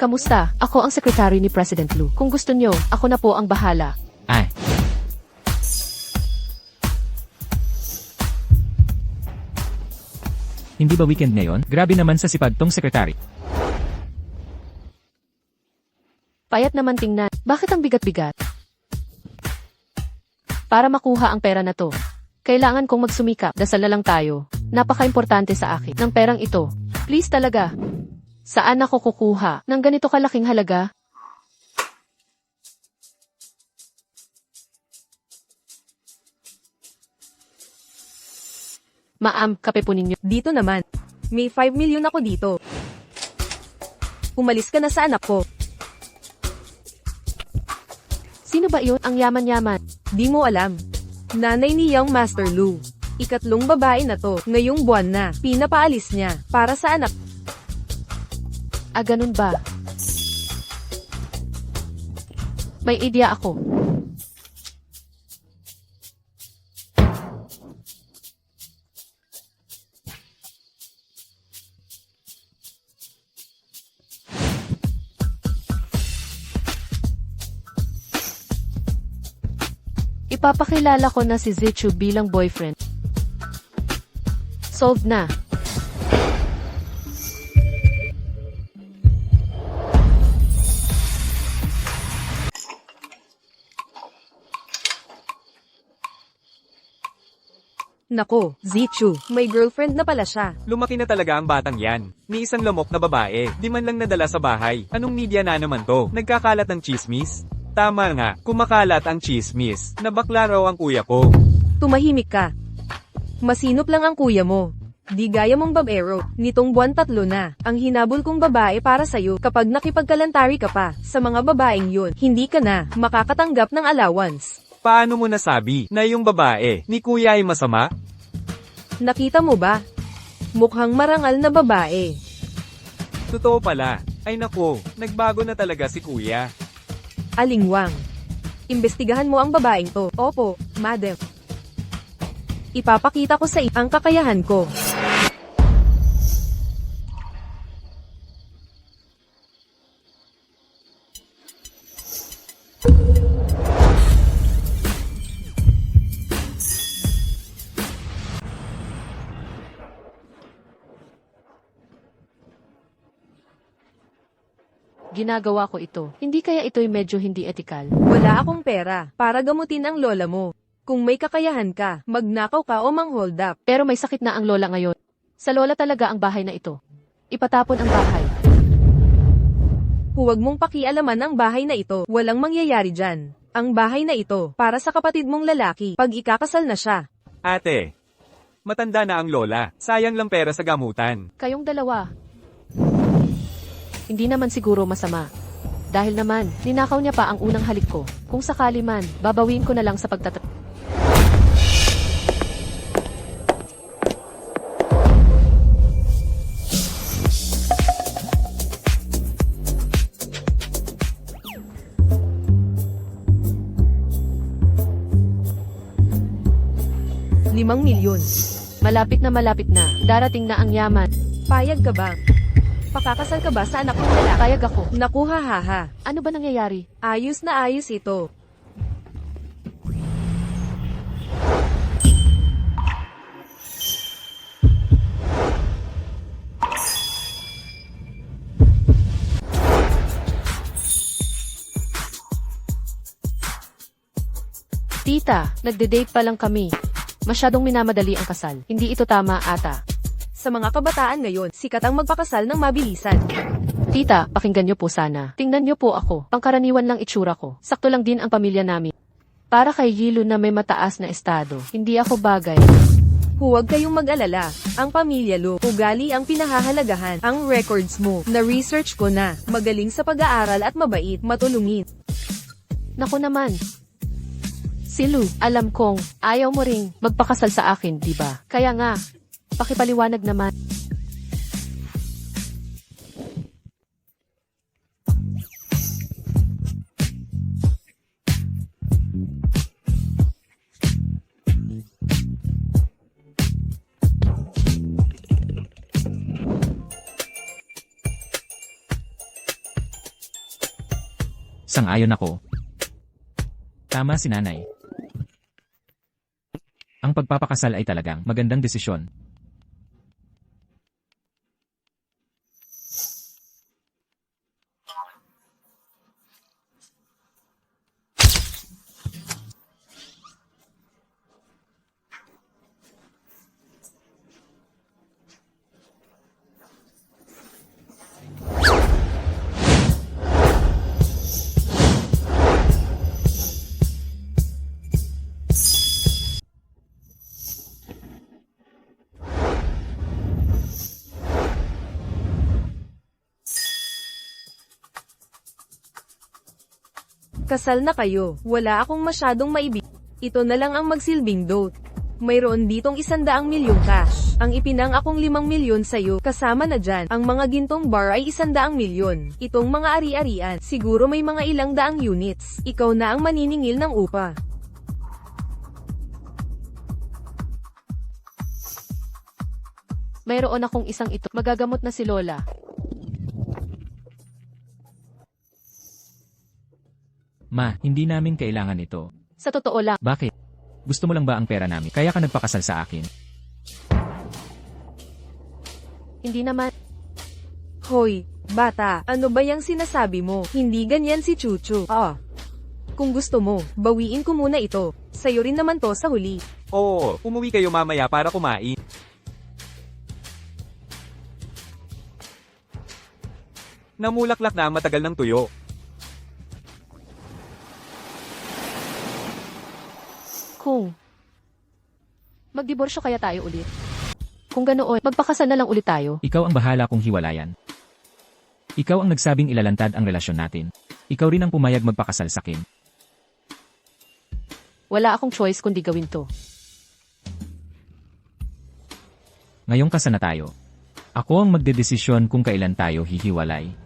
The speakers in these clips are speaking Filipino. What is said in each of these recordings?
kamusta? Ako ang sekretary ni President Lu. Kung gusto nyo, ako na po ang bahala. Ay. Hindi ba weekend ngayon? Grabe naman sa sipag tong sekretary. Payat naman tingnan. Bakit ang bigat-bigat? Para makuha ang pera na to, kailangan kong magsumikap. Dasal na lang tayo. Napaka-importante sa akin ng perang ito. Please talaga. Saan ako kukuha ng ganito kalaking halaga? Ma'am, kape po ninyo. Dito naman. May 5 million ako dito. Umalis ka na sa anak ko. Sino ba iyon? Ang yaman-yaman. Di mo alam. Nanay ni Young Master Lu. Ikatlong babae na to. Ngayong buwan na. Pinapaalis niya. Para sa anak. Ah, ganun ba? May idea ako. Ipapakilala ko na si Zichu bilang boyfriend. Solved na. Nako, Zichu. May girlfriend na pala siya. Lumaki na talaga ang batang yan. Ni isang lamok na babae, di man lang nadala sa bahay. Anong media na naman to? Nagkakalat ng chismis? Tama nga, kumakalat ang chismis, na bakla raw ang kuya ko. Tumahimik ka. Masinop lang ang kuya mo. Di gaya mong babero, nitong buwan 3 na, ang hinabol kong babae para sa'yo kapag nakipagkalantari ka pa, sa mga babaeng yun, hindi ka na makakatanggap ng allowance. Paano mo nasabi na yung babae ni kuya ay masama? Nakita mo ba? Mukhang marangal na babae. Totoo pala. Ay nako, nagbago na talaga si kuya. Alingwang. Imbestigahan mo ang babaeng to. Opo, madam. Ipapakita ko sa iyo ang kakayahan ko. Ginagawa ko ito. Hindi kaya ito'y medyo hindi etikal? Wala akong pera para gamutin ang lola mo. Kung may kakayahan ka, magnakaw ka o mang-hold up. Pero may sakit na ang lola ngayon. Sa lola talaga ang bahay na ito. Ipatapon ang bahay. Huwag mong pakialaman ang bahay na ito. Walang mangyayari dyan. Ang bahay na ito, para sa kapatid mong lalaki, pag ikakasal na siya. Ate, matanda na ang lola. Sayang lang pera sa gamutan. Kayong dalawa. Hindi naman siguro masama. Dahil naman, ninakaw niya pa ang unang halik ko. Kung sakali man, babawin ko na lang sa pagtatat... ₱5 milyon. Malapit na. Darating na ang yaman. Payag ka ba? Pakakasal ka ba sa anak mong lalaki? Payag ako. Nakuha haha. Ano ba nangyayari? Ayos na ayos ito. Tita, nagde-date pa lang kami. Masyadong minamadali ang kasal. Hindi ito tama ata. Sa mga kabataan ngayon, sikat ang magpakasal ng mabilisan. Tita, pakinggan niyo po sana. Tingnan niyo po ako. Pangkaraniwan lang itsura ko. Sakto lang din ang pamilya namin. Para kay Yilo na may mataas na estado. Hindi ako bagay. Huwag kayong mag-alala. Ang pamilya Lu, ugali ang pinahahalagahan. Ang records mo, na-research ko na. Magaling sa pag-aaral at mabait, matulungin. Naku naman. Si Lu, alam kong ayaw mo ring magpakasal sa akin, di ba? Kaya nga, pakipaliwanag naman. Sang-ayon ako. Tama si nanay. Ang pagpapakasal ay talagang magandang desisyon. Kasal na kayo. Wala akong masyadong maibig. Ito na lang ang magsilbing dot. Mayroon ditong 100 milyong cash. Ang ipinang akong 5 milyon sa'yo, kasama na dyan. Ang mga gintong bar ay 100 milyon. Itong mga ari-arian, siguro may mga ilang daang units. Ikaw na ang maniningil ng upa. Mayroon akong isang ito. Magagamot na si Lola. Ma, hindi namin kailangan ito. Sa totoo lang, Bakit? Gusto mo lang ba ang pera namin? Kaya ka nagpakasal sa akin? hindi naman. Hoy, bata, ano ba yung sinasabi mo? Hindi ganyan si Chuchu. Kung gusto mo, bawiin ko muna ito. Sa'yo rin naman to sa huli. Oo, umuwi kayo mamaya para kumain. Namulaklak na ang matagal ng tuyo. Kung magdiborsyo kaya tayo ulit. Kung ganoon, magpakasal na lang ulit tayo. Ikaw ang bahala kung hiwalayan. Ikaw ang nagsabing ilalantad ang relasyon natin. Ikaw rin ang pumayag magpakasal sa akin. Wala akong choice kundi gawin to. Ngayong kasal na tayo. Ako ang magdedesisyon kung kailan tayo hihiwalay.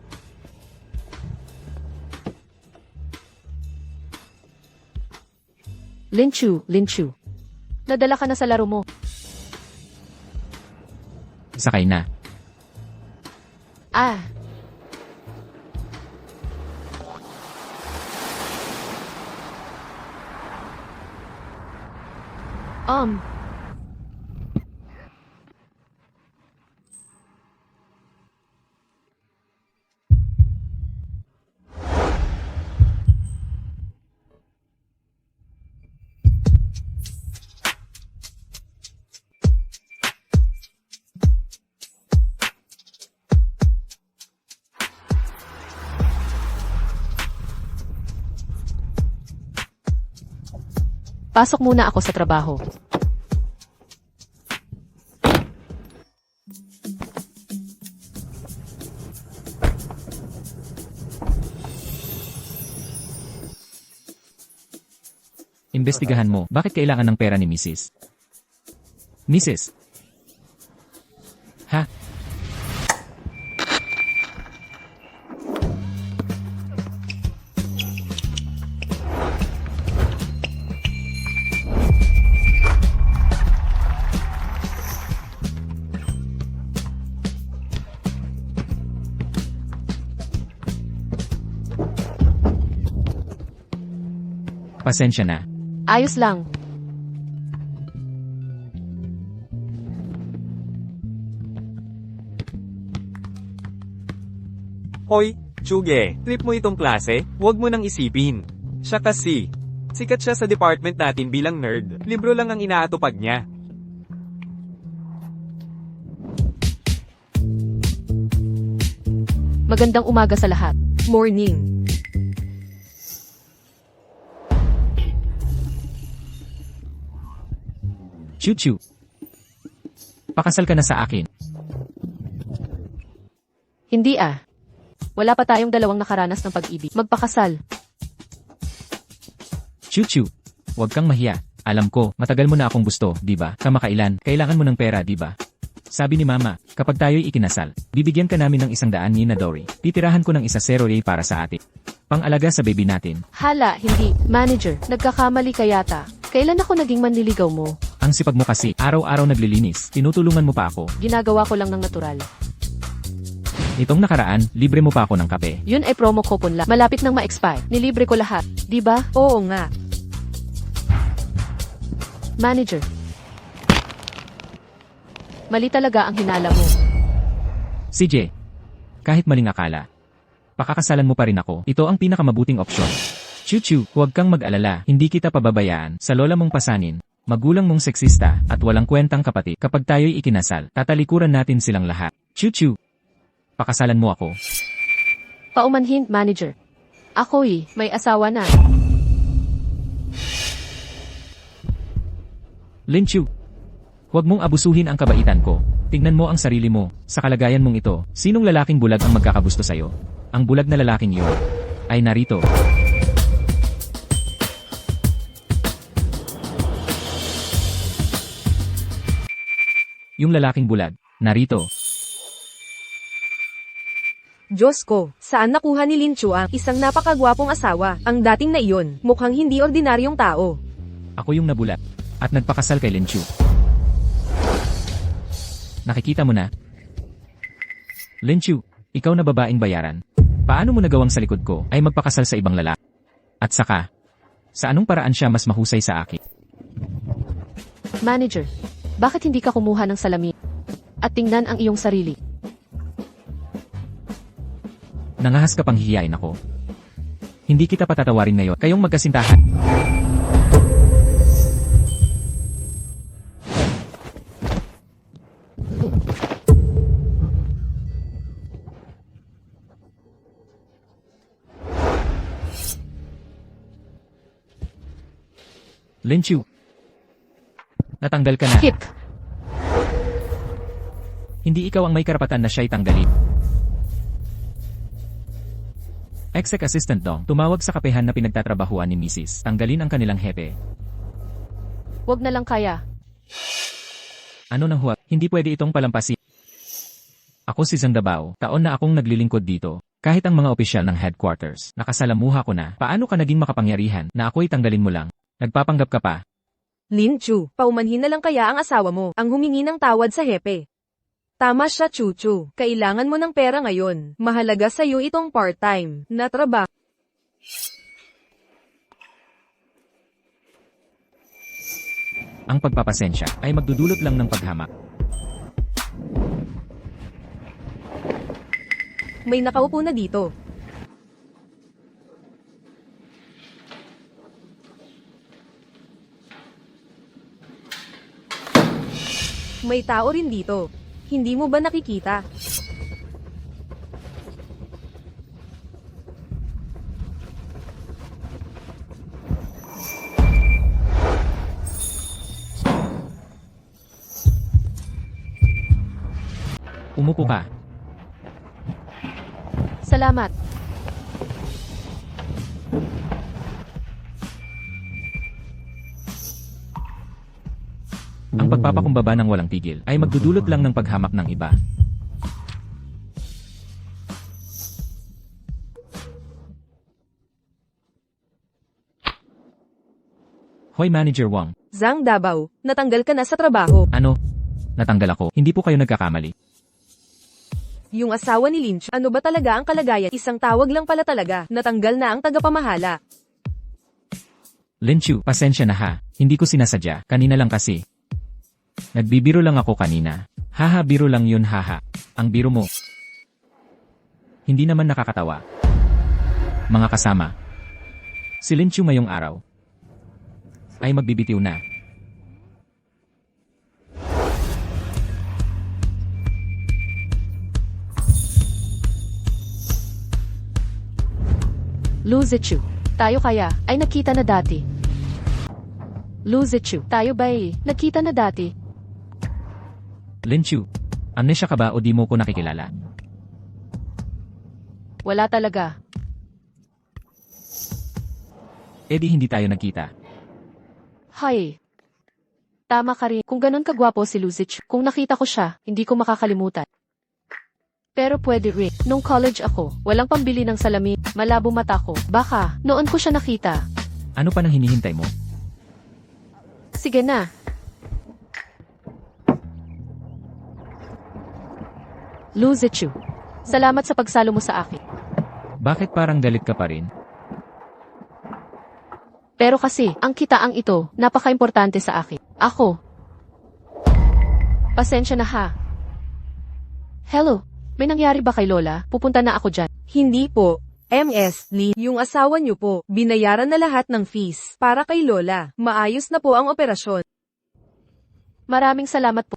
Linchu. Nadala ka na sa laro mo. Sakay na. Ah. Pasok muna ako sa trabaho. Imbestigahan mo, bakit kailangan ng pera ni Mrs. Mrs. Ha? Pasensya na. Ayos lang. Hoy, Chuge, trip mo itong klase? Huwag mo nang isipin. Siya kasi. Sikat siya sa department natin bilang nerd. Libro lang ang inaatupag niya. Magandang umaga sa lahat. Morning. Chuchu. Pakasal ka na sa akin. Hindi ah. Wala pa tayong dalawang nakaranas ng pag-ibig. Magpakasal. Chuchu. Huwag kang mahiya. Alam ko, matagal mo na akong gusto, di ba? Kamakailan, kailangan mo ng pera, di ba? Sabi ni Mama, kapag tayo'y ikinasal, bibigyan ka namin ng 100 ni Dory. Titirahan ko ng isa zero para sa atin. Pang-alaga sa baby natin. Hala, hindi. Manager, nagkakamali ka yata. Kailan ako naging manliligaw mo? Ang sipag mo kasi, araw-araw naglilinis. Tinutulungan mo pa ako. Ginagawa ko lang ng natural. Nitong nakaraan, libre mo pa ako ng kape. Yun ay promo coupon lang. Malapit nang ma-expire. Nilibre ko lahat. Di ba? Oo nga. Manager. Mali talaga ang hinala mo. CJ, kahit maling akala, pakakasalan mo pa rin ako. Ito ang pinakamabuting opsyon. Chu-chu, huwag kang mag-alala. Hindi kita pababayaan. Sa lola mong pasanin, magulang mong seksista, at walang kwentang kapatid. Kapag tayo'y ikinasal, tatalikuran natin silang lahat. Chu-chu, pakasalan mo ako. Paumanhin, manager. Ako'y may asawa na. Linchu, huwag mong abusuhin ang kabaitan ko. Tingnan mo ang sarili mo. Sa kalagayan mong ito, sinong lalaking bulag ang magkakagusto sa'yo? Ang bulag na lalaking yun ay narito. Yung lalaking bulag, narito. Diyos ko, saan nakuha ni Lin Chu ang isang napakagwapong asawa? Ang dating na iyon, mukhang hindi ordinaryong tao. Ako yung nabulat at nagpakasal kay Linchu. Nakikita mo na? Linchu, ikaw na babaeng bayaran. Paano mo nagawang sa likod ko ay magpakasal sa ibang lalaki? At saka, sa anong paraan siya mas mahusay sa akin? Manager, bakit hindi ka kumuha ng salamin? At tingnan ang iyong sarili. Nangahas ka pang hihiyain ako. Hindi kita patatawarin ngayon. Kayong magkasintahan. Linchu, natanggal ka na. Skip! Hindi ikaw ang may karapatan na siya'y tanggalin. Exec assistant Dong, tumawag sa kapehan na pinagtatrabahuan ni Mrs. Tanggalin ang kanilang hepe. Wag na lang kaya. Ano nang huwag? Hindi pwede itong palampasin. Ako si Zhang Dabao, taon na akong naglilingkod dito. Kahit ang mga opisyal ng headquarters, nakasalamuha ko na. Paano ka naging makapangyarihan na ako'y tanggalin mo lang? Nagpapanggap ka pa. Lin Chu, paumanhin na lang kaya ang asawa mo, ang humingi ng tawad sa hepe. Tama siya, Chuchu. Kailangan mo ng pera ngayon. Mahalaga sa'yo itong part-time na trabaho. Ang pagpapasensya ay magdudulot lang ng paghamak. May nakaupo na dito. May tao rin dito. Hindi mo ba nakikita? Umupo ka. Salamat. Ang pagpapakumbaba ng walang tigil ay magdudulot lang ng paghamak ng iba. Hoy Manager Wang, Zhang Dabao, natanggal ka na sa trabaho. ano? Natanggal ako. Hindi po kayo nagkakamali. Yung asawa ni Lin Chu, ano ba talaga ang kalagayan? Isang tawag lang pala talaga. Natanggal na ang tagapamahala. Linchu, pasensya na ha. Hindi ko sinasadya. Kanina lang kasi. Nagbibiro lang ako kanina. Haha, biro lang yun haha. Ang biro mo. Hindi naman nakakatawa. Mga kasama. Si Linchu ngayong araw ay magbibitiw na. Luzichu. Tayo kaya ay nakita na dati. Luzichu. Tayo ba'y nakita na dati? Linchu, amnesia ka ba o di mo ko nakikilala? Wala talaga. Eh di hindi tayo nagkita. Hay. Tama ka rin. Kung ganun kagwapo si Luzichu, kung nakita ko siya, hindi ko makakalimutan. Pero pwede rin. Nung college ako, walang pambili ng salamin, malabo mata ko. Baka, noon ko siya nakita. Ano pa nang hinihintay mo? Sige na. Luzichu. Salamat sa pagsalo mo sa akin. Bakit parang galit ka pa rin? Pero kasi, ang kitaang ito, napaka-importante sa akin. Ako. Pasensya na ha. Hello, may nangyari ba kay Lola? Pupunta na ako dyan. Hindi po. MS Lee, yung asawa niyo po, binayaran na lahat ng fees para kay Lola. Maayos na po ang operasyon. Maraming salamat po.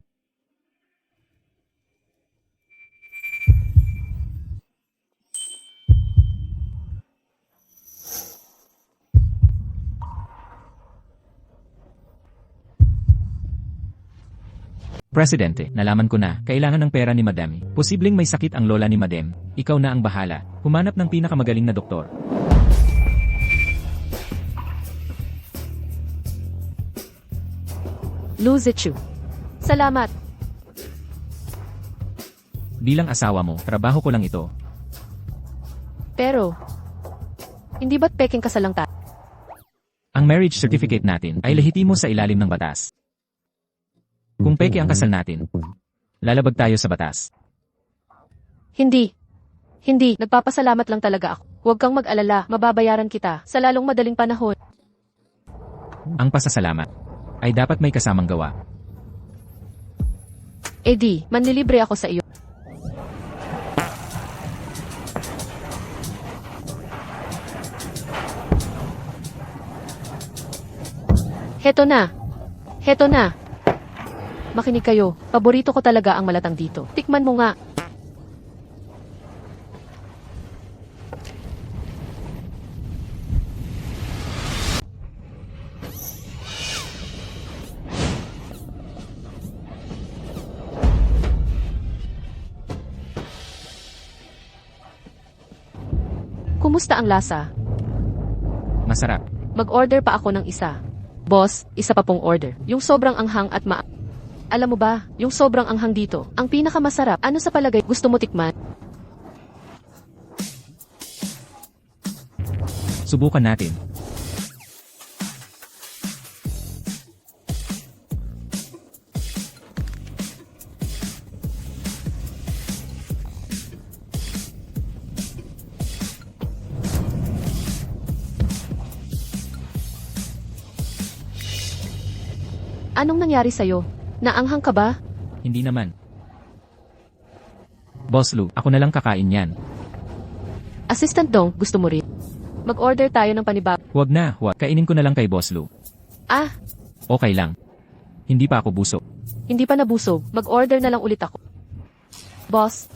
Presidente, nalaman ko na, kailangan ng pera ni Madam. Posibleng may sakit ang lola ni Madam. Ikaw na ang bahala. Humanap ng pinakamagaling na doktor. Luzichu. Salamat. Bilang asawa mo, trabaho ko lang ito. Pero, hindi ba't peking kasal lang tayo? Ang marriage certificate natin ay lehitimo sa ilalim ng batas. Kung peke ang kasal natin, lalabag tayo sa batas. Hindi. Hindi, nagpapasalamat lang talaga ako. Huwag kang mag-alala, mababayaran kita sa lalong madaling panahon. Ang pasasalamat ay dapat may kasamang gawa. Di, manlilibre ako sa iyo. Heto na. Heto na. Makinig kayo, paborito ko talaga ang malatang dito. Tikman mo nga. Kumusta ang lasa? Masarap. Mag-order pa ako ng isa. Boss, isa pa pong order. Yung sobrang anghang at Alam mo ba, yung sobrang anghang dito, ang pinakamasarap, ano sa palagay, gusto mo tikman? Subukan natin. Anong nangyari sa'yo? Naanghang ka ba? Hindi naman. Boss Lou, ako na lang kakain yan. Assistant Dong, gusto mo rin? Mag-order tayo ng panibag. Huwag na, huwag. Kainin ko na lang kay Boss Lou. Ah, Okay lang. Hindi pa ako busog. hindi pa nabusog. Mag-order na lang ulit ako. Boss,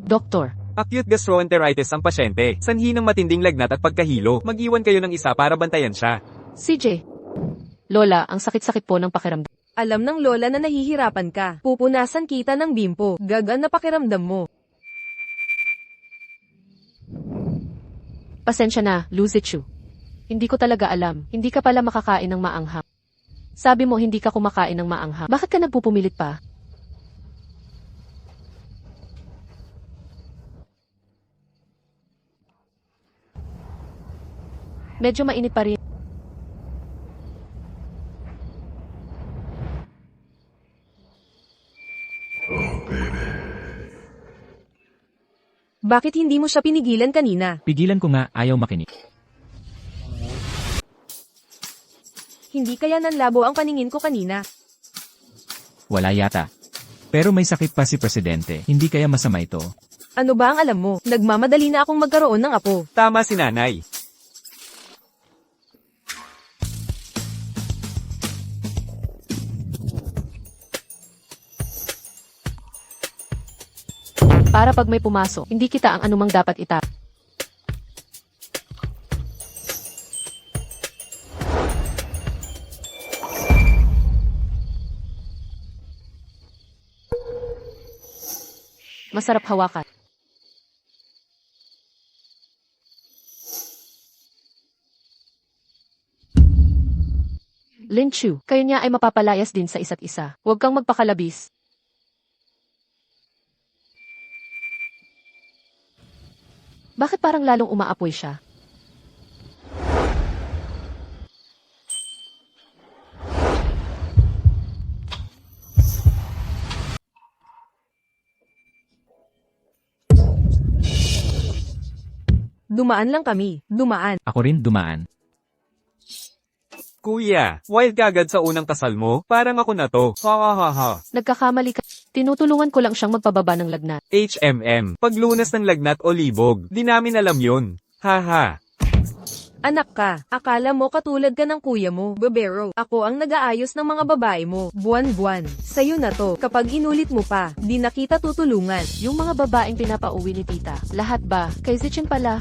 Doktor, Acute gastroenteritis ang pasyente. Sanhi ng matinding lagnat at pagkahilo. Mag-iwan kayo ng isa para bantayan siya. CJ. Lola, ang sakit-sakit po ng pakiramdam. Alam ng Lola na nahihirapan ka. Pupunasan kita ng bimpo. Gagaan na pakiramdam mo. Pasensya na, Luzichu. Hindi ko talaga alam. Hindi ka pala makakain ng maanghang. Sabi mo hindi ka kumakain ng maanghang. Bakit ka nagpupumilit pa? Medyo mainit pa rin. Bakit hindi mo siya pinigilan kanina? Pigilan ko nga, ayaw makinig. Hindi kaya nanlabo ang paningin ko kanina. Wala yata. Pero may sakit pa si Presidente, hindi kaya masama ito. Ano ba ang alam mo? Nagmamadali na akong magkaroon ng apo. Tama si nanay. Para pag may pumasok, hindi kita ang anumang dapat itap. Masarap hawakan. Lin Chu, kayo niya ay mapapalayas din sa isa't isa. Huwag kang magpakalabis. Bakit parang lalong umaapoy siya? Dumaan lang kami. Dumaan. Ako rin dumaan. Kuya, wild ka agad sa unang kasal mo? Parang ako na to. Ha ha ha ha. Nagkakamali ka. Tinutulungan ko lang siyang magpababa ng lagnat. HMM. Paglunas ng lagnat o libog. Di namin alam yun. Haha. Anak ka, akala mo katulad ka ng kuya mo, Babero. Ako ang nag-aayos ng mga babae mo, buwan-buwan. Sa'yo na to, kapag inulit mo pa, di na kita tutulungan. Yung mga babaeng pinapauwi ni tita, lahat ba? Kay Zichin pala.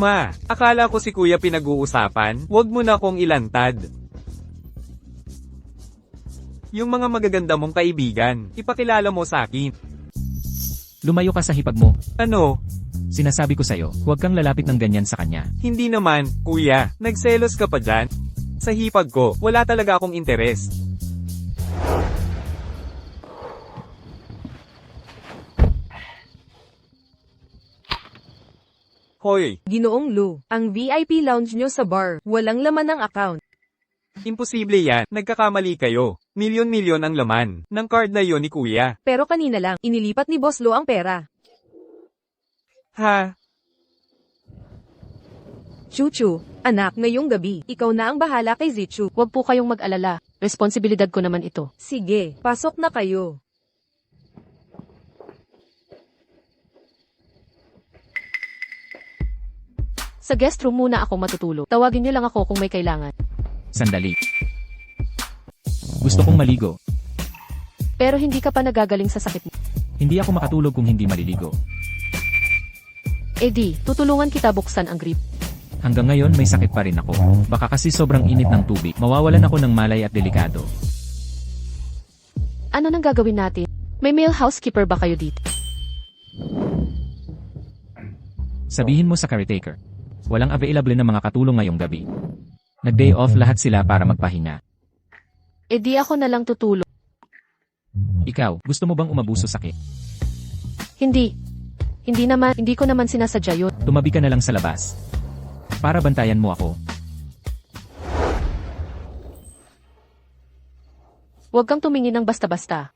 Ma, akala ko si kuya pinag-uusapan, wag mo na akong ilantad. Yung mga magaganda mong kaibigan, ipakilala mo sa akin. Lumayo ka sa hipag mo. Ano? Sinasabi ko sa'yo, huwag kang lalapit ng ganyan sa kanya. Hindi naman, kuya, nagselos ka pa dyan? Sa hipag ko, wala talaga akong interes. Hoy, Ginoong Lu, ang VIP lounge nyo sa bar, walang laman ng account. imposible yan, nagkakamali kayo. Milyon-milyon ang laman ng card na yon ni kuya. Pero kanina lang, inilipat ni Boss Lo ang pera. Ha? Chuchu, anak, ngayong gabi, ikaw na ang bahala kay Zichu. Huwag po kayong mag-alala. Responsibilidad ko naman ito. Sige, pasok na kayo. Sa guest room muna ako matutulog. Tawagin niyo lang ako kung may kailangan. Sandali. Gusto kong maligo. Pero hindi ka pa nagagaling sa sakit mo. Hindi ako makatulog kung hindi maliligo. Eddie, tutulungan kita buksan ang grip. Hanggang ngayon may sakit pa rin ako. Baka kasi sobrang init ng tubig. Mawawalan ako ng malay at delikado. Ano nang gagawin natin? May male housekeeper ba kayo dito? Sabihin mo sa caretaker. Walang available na mga katulong ngayong gabi. Nag-day off lahat sila para magpahinga. Eddie, ako na lang tutulong. Ikaw, gusto mo bang umabuso sakit? Hindi. Hindi ko naman sinasadya yun. Tumabi ka na lang sa labas. Para bantayan mo ako. Huwag kang tumingin ng basta-basta.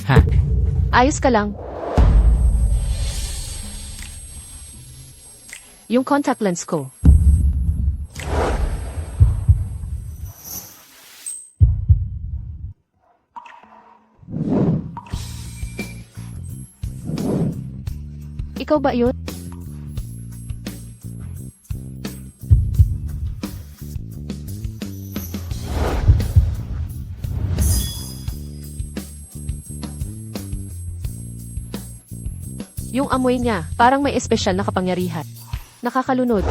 Ha? Ayos ka lang. Yung contact lens ko. Ikaw ba yun? Yung amoy niya, parang may espesyal na kapangyarihan. Nakakalunod.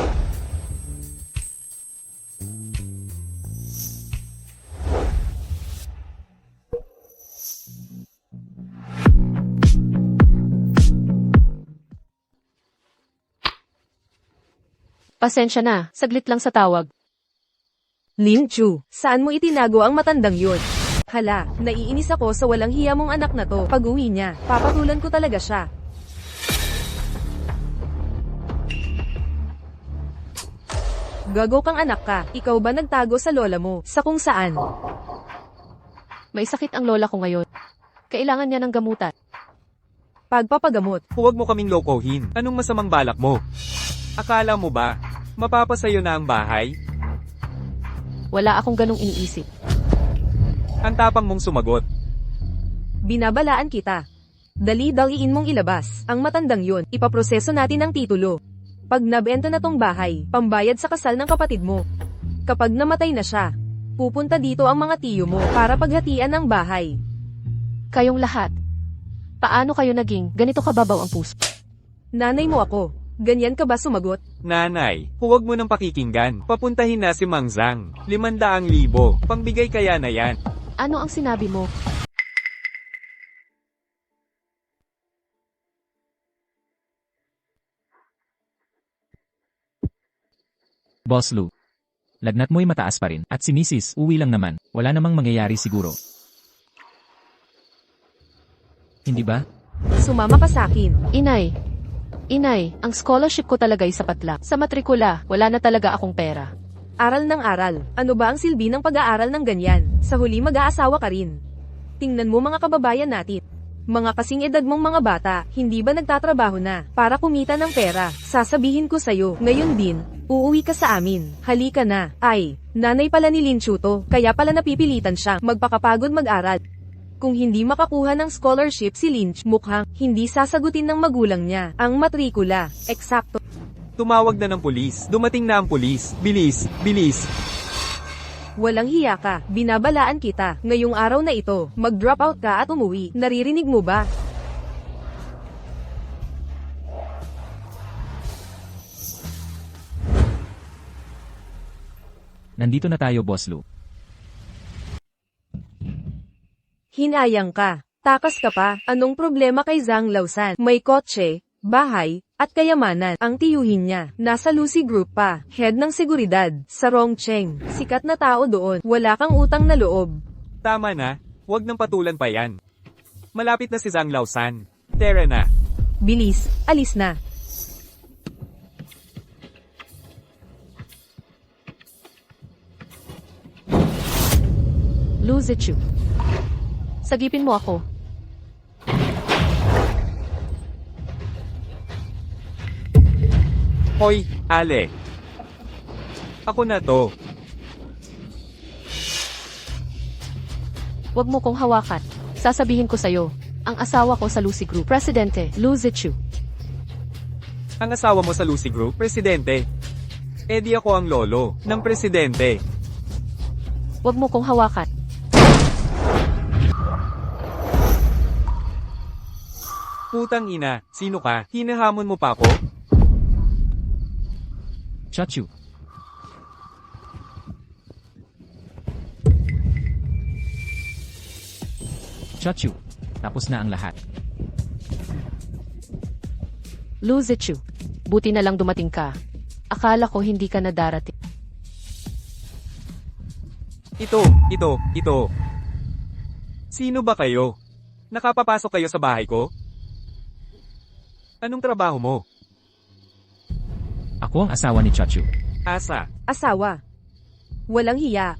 Pasensya na, saglit lang sa tawag. Lin Chu, saan mo itinago ang matandang yun? Hala, naiinis ako sa walang hiya mong anak na to. Pag-uwi niya, papatulan ko talaga siya. Gago kang anak ka, ikaw ba nagtago sa lola mo, sa kung saan? May sakit ang lola ko ngayon. Kailangan niya ng gamutan. Pagpapagamot, Huwag mo kaming lokohin. Anong masamang balak mo? Akala mo ba, mapapasayo na ang bahay? Wala akong ganong iniisip. Ang tapang mong sumagot. binabalaan kita. Dali-daliin mong ilabas, ang matandang yun, ipaproseso natin ang titulo. Pag nabenta na tong bahay, pambayad sa kasal ng kapatid mo. Kapag namatay na siya, pupunta dito ang mga tiyo mo para paghatian ng bahay. Kayong lahat. Paano kayo naging ganito kababaw ang puso? Nanay mo ako, ganyan ka ba sumagot? Nanay, huwag mo nang pakikinggan. Papuntahin na si Mang Zhang. 500,000. Pambigay kaya na yan. Ano ang sinabi mo? Boss Lou. Lagnat mo'y mataas pa rin. At si Mrs. uwi lang naman. Wala namang mangyayari siguro. Hindi ba? Sumama ka sa akin. Inay, ang scholarship ko talaga'y sapat lang. Sa matrikula, wala na talaga akong pera. Aral ng aral. Ano ba ang silbi ng pag-aaral ng ganyan? Sa huli mag-aasawa ka rin. Tingnan mo mga kababayan natin. Mga kasing edad mong mga bata, hindi ba nagtatrabaho na para kumita ng pera? Sasabihin ko sa'yo, ngayon din, uuwi ka sa amin. Halika na. Ay, nanay pala ni Linchu to, kaya pala napipilitan siyang magpakapagod mag-aral. Kung hindi makakuha ng scholarship si Lynch, mukhang hindi sasagutin ng magulang niya ang matrikula. Eksakto. Tumawag na ng pulis. Dumating na ang pulis. Bilis, bilis. Walang hiya ka, binabalaan kita. Ngayong araw na ito, mag-drop out ka at umuwi. Naririnig mo ba? Nandito na tayo, Boss Lou. Hinayang ka. Takas ka pa. Anong problema kay Zhang Lausan? May kotse, bahay, at kayamanan. Ang tiyuhin niya, nasa Lucy Group pa. Head ng seguridad, sa Rongcheng. Sikat na tao doon. Wala kang utang na loob. Tama na. Huwag nang patulan pa yan. Malapit na si Zhang Lausan. Tara na. Bilis, alis na. Lu Zichu. Sagipin mo ako. Hoy, Ale. Ako na to. Huwag mo kong hawakan. Sasabihin ko sa'yo. Ang asawa ko sa Lucy Group, Presidente, Lu Zichu. Ang asawa mo sa Lucy Group, presidente. Eh di ako ang lolo ng presidente. Huwag mo kong hawakan. Putang ina, sino ka? Hinahamon mo pa ako? Chachu. Chachu. Tapos na ang lahat. Lu Zichu. Buti na lang dumating ka. Akala ko hindi ka na darating. Ito. Sino ba kayo? Nakapapasok kayo sa bahay ko? Anong trabaho mo? Ako ang asawa ni Chachu. Asa? Asawa. Walang hiya.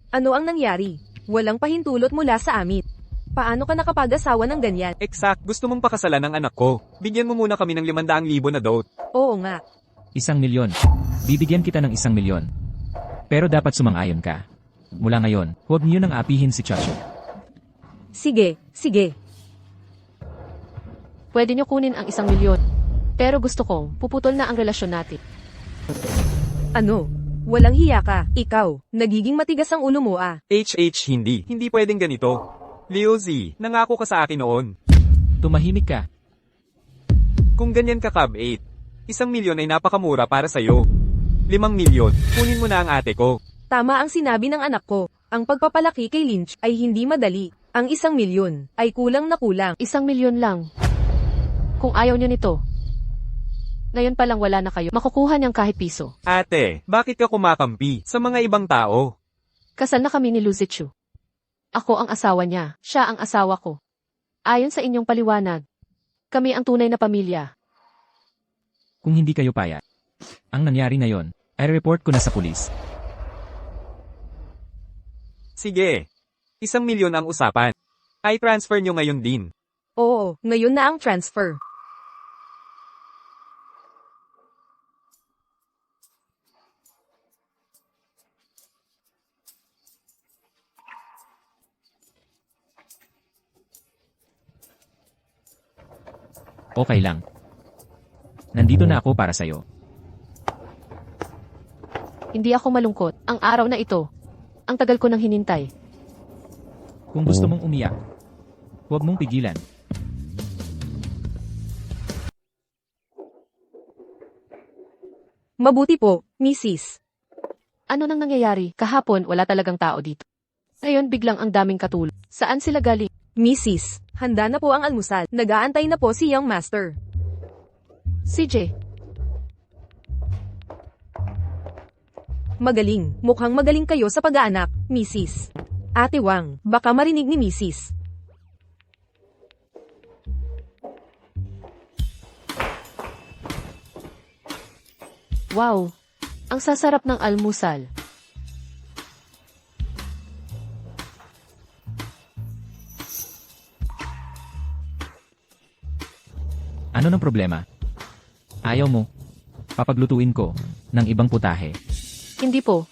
Ano ang nangyari? Walang pahintulot mula sa amit. Paano ka nakapag-asawa ng ganyan? Exact, gusto mong pakasalan ng anak ko. Bigyan mo muna kami ng 500,000 na dote. Oo nga. 1,000,000. Bibigyan kita ng 1,000,000. Pero dapat sumang-ayon ka. Mula ngayon, huwag niyo nang apihin si Chachu. Sige. Pwede niyo kunin ang 1,000,000. Pero gusto kong puputol na ang relasyon natin. Ano? Walang hiya ka. Ikaw, nagiging matigas ang ulo mo ah. Hindi. Hindi pwedeng ganito. Leo Z, nangako ka sa akin noon. Tumahimik ka. Kung ganyan ka Cab 8, 1,000,000 ay napakamura para sa'yo. 5,000,000, kunin mo na ang ate ko. Tama ang sinabi ng anak ko. Ang pagpapalaki kay Lynch ay hindi madali. Ang 1,000,000 ay kulang na kulang. 1,000,000 lang. Kung ayaw niyo nito, ngayon pa lang wala na kayo. Makukuha niyang kahit piso. Ate, bakit ka kumakampi sa mga ibang tao? Kasal na kami ni Lu Zichu. Ako ang asawa niya. Siya ang asawa ko. Ayon sa inyong paliwanag, kami ang tunay na pamilya. Kung hindi kayo payag. Ang nangyari ngayon, ay report ko na sa pulis. Sige. 1,000,000 ang usapan. Ay transfer nyo ngayon din. Oo, ngayon na ang transfer. Okay lang. Nandito na ako para sa'yo. Hindi ako malungkot. Ang araw na ito, ang tagal ko nang hinintay. Kung gusto mong umiyak, huwag mong pigilan. Mabuti po, Mrs. Ano nang nangyayari? Kahapon wala talagang tao dito. Ngayon biglang ang daming katulong. Saan sila galing? Mrs. Handa na po ang almusal. Nag-aantay na po si Young Master. CJ. Magaling. Mukhang magaling kayo sa pag-aanak, Mrs. Ate Wang, baka marinig ni Mrs. Wow! Ang sasarap ng almusal. Ano ng problema? Ayaw mo? Papaglutuin ko ng ibang putahe. Hindi po.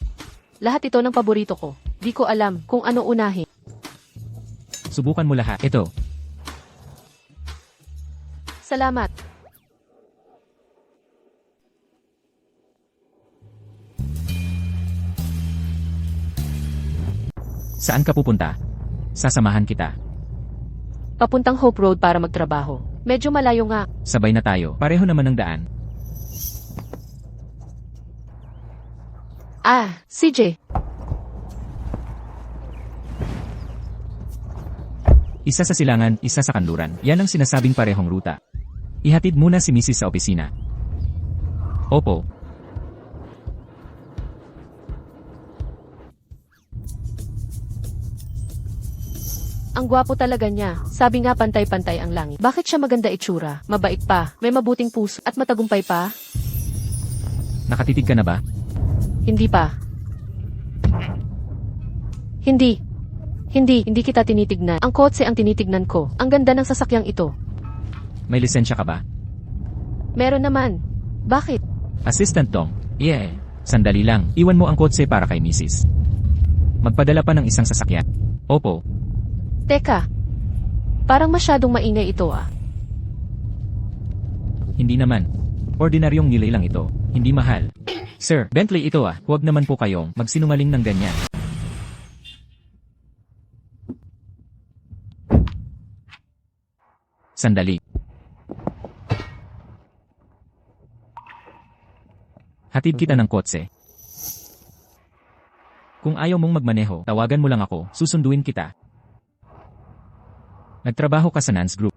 Lahat ito ng paborito ko. Di ko alam kung ano unahin. Subukan mo lahat. Ito. Salamat. Saan ka pupunta? Sasamahan kita. Papuntang Hope Road para magtrabaho. Medyo malayo nga. Sabay na tayo. Pareho naman ng daan. Ah, CJ. Isa sa silangan, isa sa kanluran. Yan ang sinasabing parehong ruta. Ihatid muna si Mrs. sa opisina. Opo. Ang gwapo talaga niya. Sabi nga pantay-pantay ang langit. Bakit siya maganda itsura? Mabait pa, may mabuting puso, at matagumpay pa? Nakatitig ka na ba? Hindi pa. Hindi kita tinitignan. Ang kotse ang tinitignan ko. Ang ganda ng sasakyang ito. May lisensya ka ba? Meron naman. Bakit? Assistant Dong. Yeah. Sandali lang. Iwan mo ang kotse para kay Mrs. Magpadala pa ng isang sasakyan. Opo. Teka. Parang masyadong maingay ito ah. Hindi naman. Ordinaryong nilay lang ito. Hindi mahal. Sir, Bentley ito ah. Huwag naman po kayong magsinungaling ng ganyan. Sandali. Hatid kita ng kotse. Kung ayaw mong magmaneho, tawagan mo lang ako, susunduin kita. Nagtrabaho ka sa Nance Group.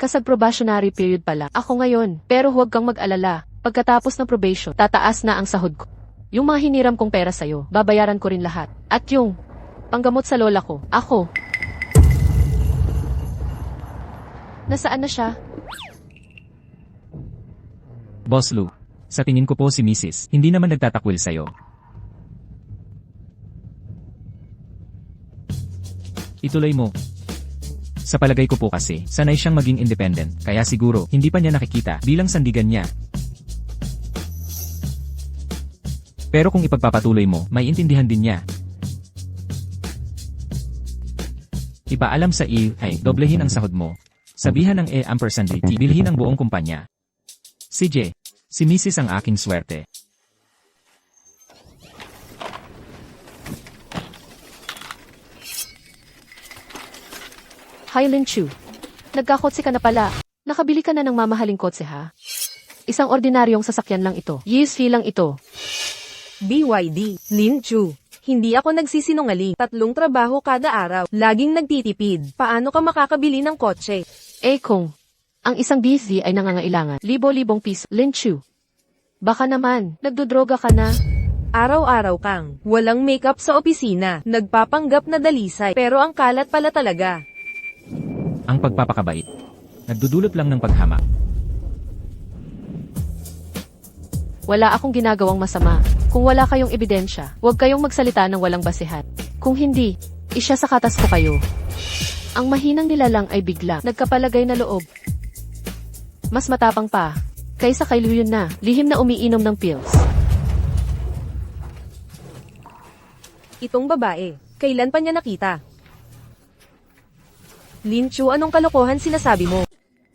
Kasag probationary period pala. Ako ngayon. Pero huwag kang mag-alala. Pagkatapos ng probation, tataas na ang sahod ko. Yung mga hiniram kong pera sa'yo, babayaran ko rin lahat. At yung panggamot sa lola ko, ako. Nasaan na siya? Boss Lou, sa tingin ko po si Mrs. hindi naman nagtatakwil sa'yo. Ituloy mo. Sa palagay ko po kasi, sanay siyang maging independent, kaya siguro, hindi pa niya nakikita bilang sandigan niya. Pero kung ipagpapatuloy mo, may intindihan din niya. Ipaalam sa E ay doblehin ang sahod mo. Sabihan ng ampersand D, bilhin ang buong kumpanya. CJ, si Mrs. ang aking swerte. Hi Lin Chu. Nagkakotse ka na pala. Nakabili ka na ng mamahaling kotse ha? Isang ordinaryong sasakyan lang ito. Years fee lang ito. BYD, Lin Chu. Hindi ako nagsisinungaling. 3 trabaho kada araw. Laging nagtitipid. Paano ka makakabili ng kotse? Kung ang isang busy ay nangangailangan, libo-libong piso. Lin Chu. Baka naman, nagdodroga ka na. Araw-araw kang walang makeup sa opisina. Nagpapanggap na dalisay. Pero ang kalat pala talaga. Ang pagpapakabait. Nagdudulot lang ng paghamak. Wala akong ginagawang masama. Kung wala kayong ebidensya, huwag kayong magsalita ng walang basehan. Kung hindi, isya sa katas ko kayo. Ang mahinang nilalang ay bigla nagkapalagay na loob. Mas matapang pa, kaysa kay Luyon na, lihim na umiinom ng pills. Itong babae, kailan pa niya nakita? Lin Chu, anong kalokohan sinasabi mo?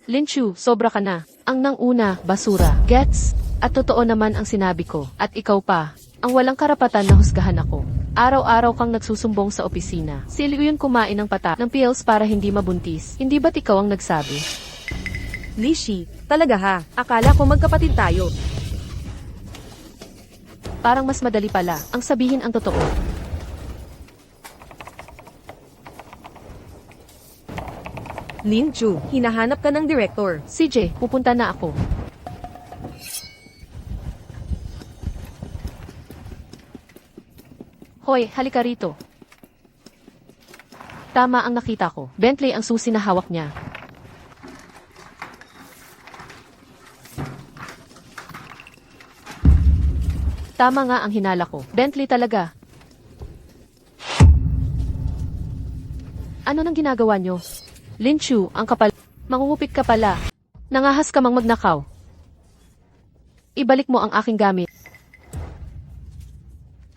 Lin Chu, sobra ka na. Ang nang una, basura. Gets? At totoo naman ang sinabi ko. At ikaw pa, ang walang karapatan na husgahan ako. Araw-araw kang nagsusumbong sa opisina. Si Liuyon kumain ng patak ng pills para hindi mabuntis. Hindi ba't ikaw ang nagsabi? Lishi, talaga ha? Akala ko magkapatid tayo. Parang mas madali pala ang sabihin ang totoo. Lin Chu, hinahanap ka ng director. CJ, pupunta na ako. Hoy, halika rito. Tama ang nakita ko. Bentley ang susi na hawak niya. Tama nga ang hinala ko. Bentley talaga. Ano nang ginagawa nyo? Lin Chu, ang kapal. Mangungupit ka pala. Nangahas ka mang magnakaw. Ibalik mo ang aking gamit.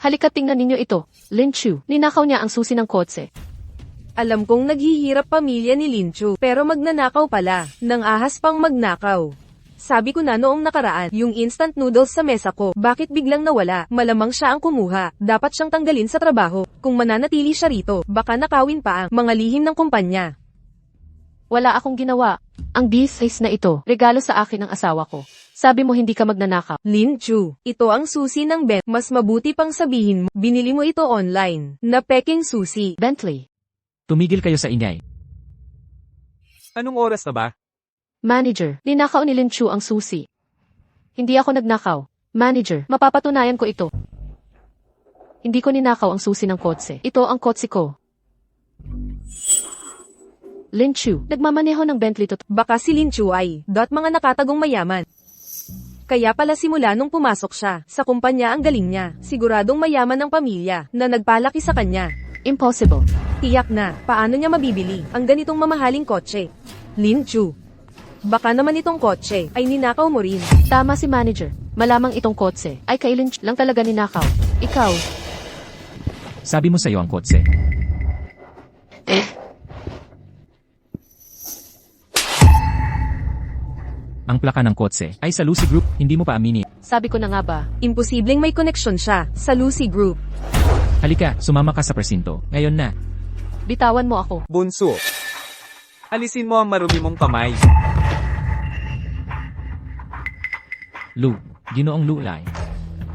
Halika tingnan ninyo ito. Lin Chu, ninakaw niya ang susi ng kotse. Alam kong naghihirap pamilya ni Linchu, pero magnanakaw pala, nang ahas pang magnakaw. Sabi ko na noong nakaraan, yung instant noodles sa mesa ko, bakit biglang nawala? Malamang siya ang kumuha, dapat siyang tanggalin sa trabaho. Kung mananatili siya rito, baka nakawin pa ang mga lihim ng kumpanya. Wala akong ginawa. Ang B6 na ito, regalo sa akin ng asawa ko. Sabi mo hindi ka magnanakaw. Linchu, ito ang susi ng Ben. Mas mabuti pang sabihin mo, binili mo ito online, na peking susi. Bentley. Tumigil kayo sa ingay. Anong oras na ba? Manager, ninakaw ni Lin Chu ang susi. Hindi ako nagnakaw. Manager, mapapatunayan ko ito. Hindi ko ninakaw ang susi ng kotse. Ito ang kotse ko. Lin Chu, nagmamaneho ng Bentley to. Baka si Linchu ay, mga nakatagong mayaman. Kaya pala simula nung pumasok siya, sa kumpanya ang galing niya, siguradong mayaman ng pamilya, na nagpalaki sa kanya. Impossible. Tiyak na, paano niya mabibili ang ganitong mamahaling kotse? Linchu. Baka naman itong kotse ay ninakaw mo rin. Tama si manager. Malamang itong kotse ay kay Lin Chu lang talaga ninakaw. Ikaw. Sabi mo sa'yo ang kotse. Ang plaka ng kotse ay sa Lucy Group, hindi mo pa aminin. Sabi ko na nga ba. Imposibleng may koneksyon siya sa Lucy Group. Halika, sumama ka sa presinto. Ngayon na. Bitawan mo ako. Bunso. Alisin mo ang marumi mong kamay. Lu, Ginoong Lulay.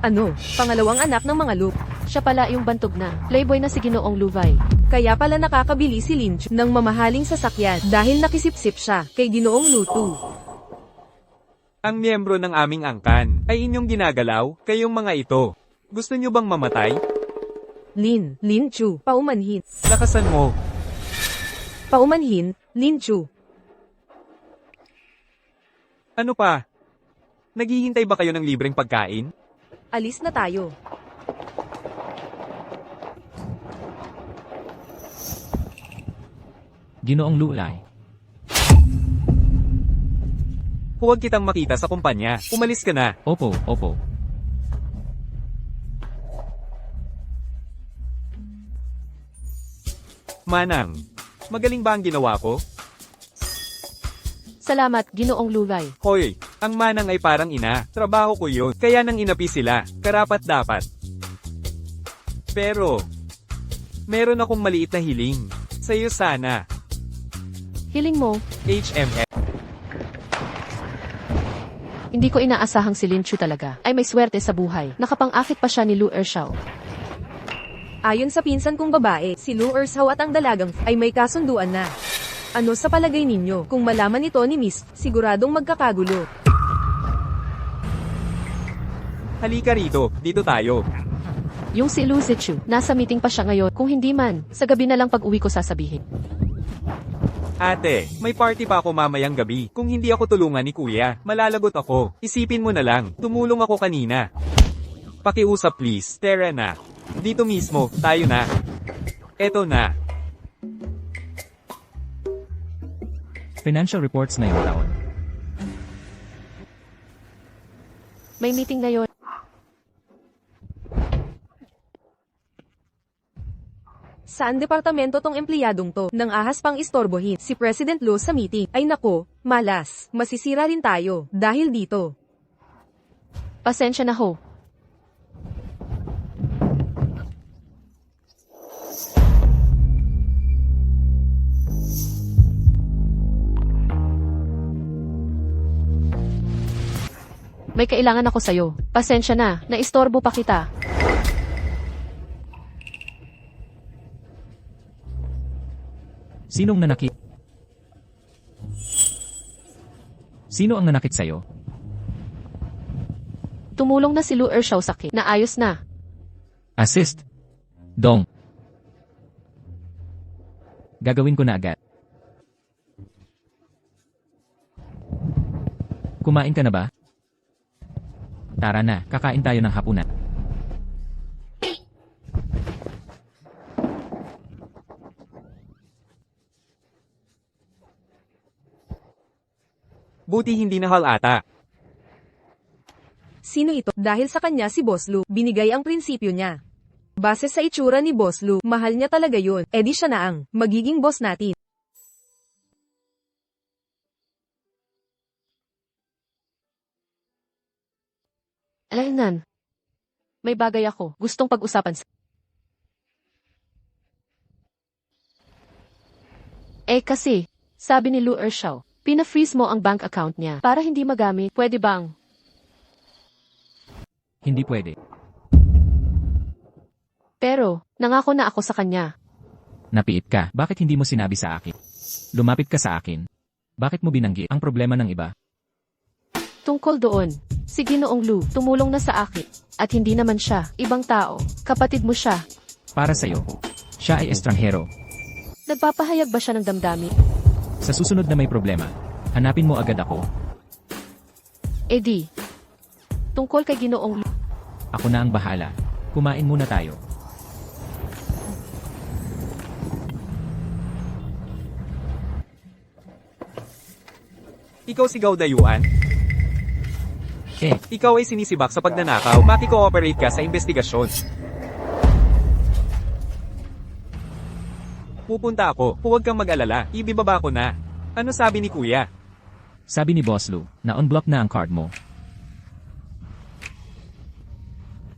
Ano, pangalawang anak ng mga Luke. Siya pala yung bantog na. Playboy na si Ginoong Luvay. Kaya pala nakakabili si Linchu ng mamahaling sasakyan dahil nakisipsip siya kay Ginoong Lutu. Ang miyembro ng aming angkan ay inyong ginagalaw, kayong mga ito. Gusto nyo bang mamatay? Linchu, paumanhin. Lakasan mo. Paumanhin, Linchu. Ano pa? Naghihintay ba kayo ng libreng pagkain? Alis na tayo. Ginoong Lulay. Huwag kitang makita sa kumpanya. Umalis ka na. Opo, opo. Manang, magaling ba ang ginawa ko? Salamat, Ginoong Luvay. Hoy, ang manang ay parang ina. Trabaho ko yun. Kaya nang inapi sila. Karapat dapat. Pero, meron akong maliit na hiling. Sa'yo sana. Hiling mo, HMF. hindi ko inaasahang si Lin Chu talaga. Ay may swerte sa buhay. Nakapang-akit pa siya ni Lu Ershao. Ayon sa pinsan kong babae, si Lu Ershao at ang dalagang ay may kasunduan na. Ano sa palagay ninyo, kung malaman ito ni Miss, siguradong magkakagulo. Halika rito. Dito tayo. Yung si Lu Zichu, nasa meeting pa siya ngayon. Kung hindi man, sa gabi na lang pag-uwi ko sasabihin. Ate, may party pa ako mamayang gabi. Kung hindi ako tulungan ni kuya, malalagot ako. Isipin mo na lang, tumulong ako kanina. Pakiusap please, Tara na. Dito mismo, tayo na. Eto na. Financial reports ngayong taon. May meeting na yon. Saan departamento tong empleyadong to, nang ahas pang istorbohin si President Lu sa meeting? Ay nako, malas, masisira rin tayo, dahil dito. Pasensya na ho. May kailangan ako sa'yo. Pasensya na, naistorbo pa kita. Sinong nanakit? Sino ang nanakit sa'yo? Tumulong na si Lu Ershao sa akin. Naayos na. Assist. Dong. Gagawin ko na agad. Kumain ka na ba? Tara na, kakain tayo ng hapunan. Buti hindi nahal ata. Sino ito? Dahil sa kanya si Boss Lu, binigay ang prinsipyo niya. Base sa itsura ni Boss Lu, mahal niya talaga yun. Edi siya na ang magiging boss natin. Alaynan. May bagay ako. Gustong pag-usapan sa... Kasi, sabi ni Lu Ershao, pina-freeze mo ang bank account niya para hindi magamit. Pwede bang? Hindi pwede. Pero, nangako na ako sa kanya. Napiit ka, bakit hindi mo sinabi sa akin? Lumapit ka sa akin. Bakit mo binanggit ang problema ng iba? Tungkol doon, si Ginoong Lu tumulong na sa akin. At hindi naman siya, ibang tao, kapatid mo siya. Para sa'yo. Siya ay estranghero. Nagpapahayag ba siya ng damdamin? Sa susunod na may problema, hanapin mo agad ako. Tungkol kay Ginoong Lu. Ako na ang bahala. Kumain muna tayo. Ikaw si Gao Dayuan? Ikaw ay sinisibak sa pagnanakaw, maki-cooperate ka sa investigasyon. Pupunta ako, huwag kang mag-alala, ibibaba ko na. Ano sabi ni Kuya? Sabi ni Boss Lu, na unblock na ang card mo.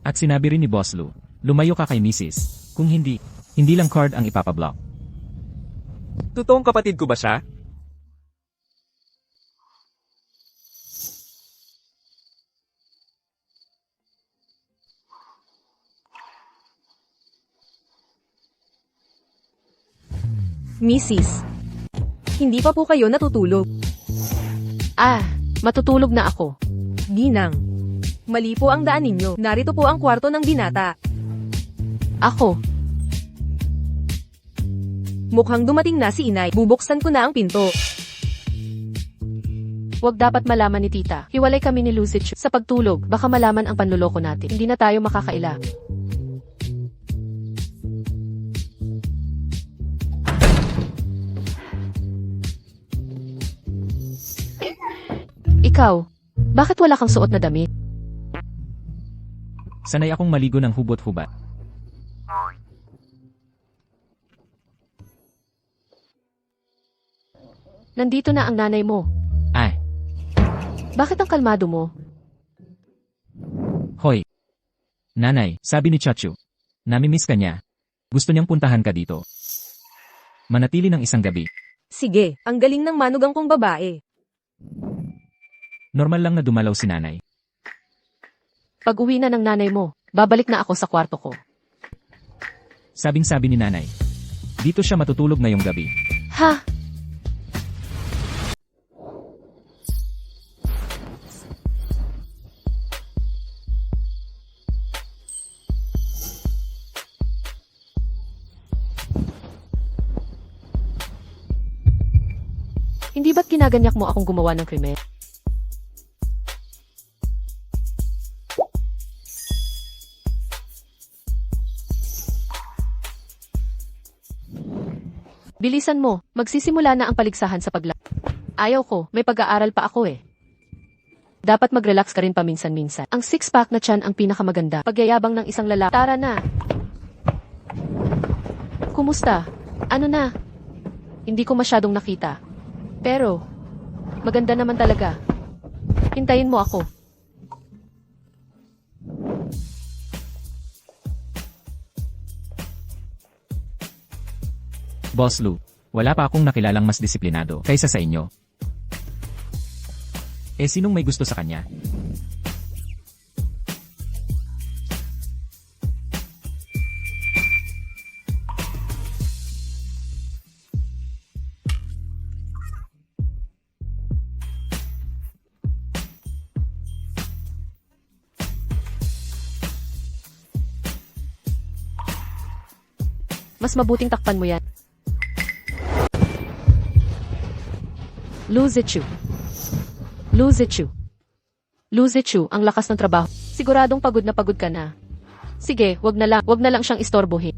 At sinabi rin ni Boss Lu, lumayo ka kay Mrs. Kung hindi, hindi lang card ang ipapablock. Totoong kapatid ko ba siya? Mrs. Hindi pa po kayo natutulog. Matutulog na ako. Ginang. Mali po ang daan ninyo. Narito po ang kwarto ng binata. Ako, Mukhang dumating na si inay. Bubuksan ko na ang pinto. wag dapat malaman ni tita. Hiwalay kami ni Lucid sa pagtulog. Baka malaman ang panloloko natin. Hindi na tayo makakaila. Ikaw, bakit wala kang suot na damit? Sanay akong maligo ng hubot-hubat. Nandito na ang nanay mo. Bakit ang kalmado mo? Hoy. Nanay, sabi ni Chachu. Namimiss ka niya. Gusto niyang puntahan ka dito. Manatili ng isang gabi. Sige, ang galing ng manugang kong babae. Normal lang na dumalaw si nanay. Pag uwi na ng nanay mo, babalik na ako sa kwarto ko. Sabing-sabi ni nanay. Dito siya matutulog ngayong gabi. Ha? Hindi ba't ginaganyak mo akong gumawa ng krimen? Bilisan mo, magsisimula na ang paligsahan sa Ayaw ko, may pag-aaral pa ako eh. Dapat mag-relax ka rin paminsan-minsan. Ang six-pack na tiyan ang pinakamaganda. Pagyayabang ng isang lalaki. Tara na! Kumusta? Ano na? Hindi ko masyadong nakita. Pero, maganda naman talaga. Hintayin mo ako. Boss Lu, wala pa akong nakilalang mas disiplinado kaysa sa inyo. Sinong may gusto sa kanya? Mas mabuting takpan mo yan. Luzichu. Luzichu. Luzichu, ang lakas ng trabaho. Siguradong pagod na pagod ka na. Sige, wag na lang siyang istorbohin.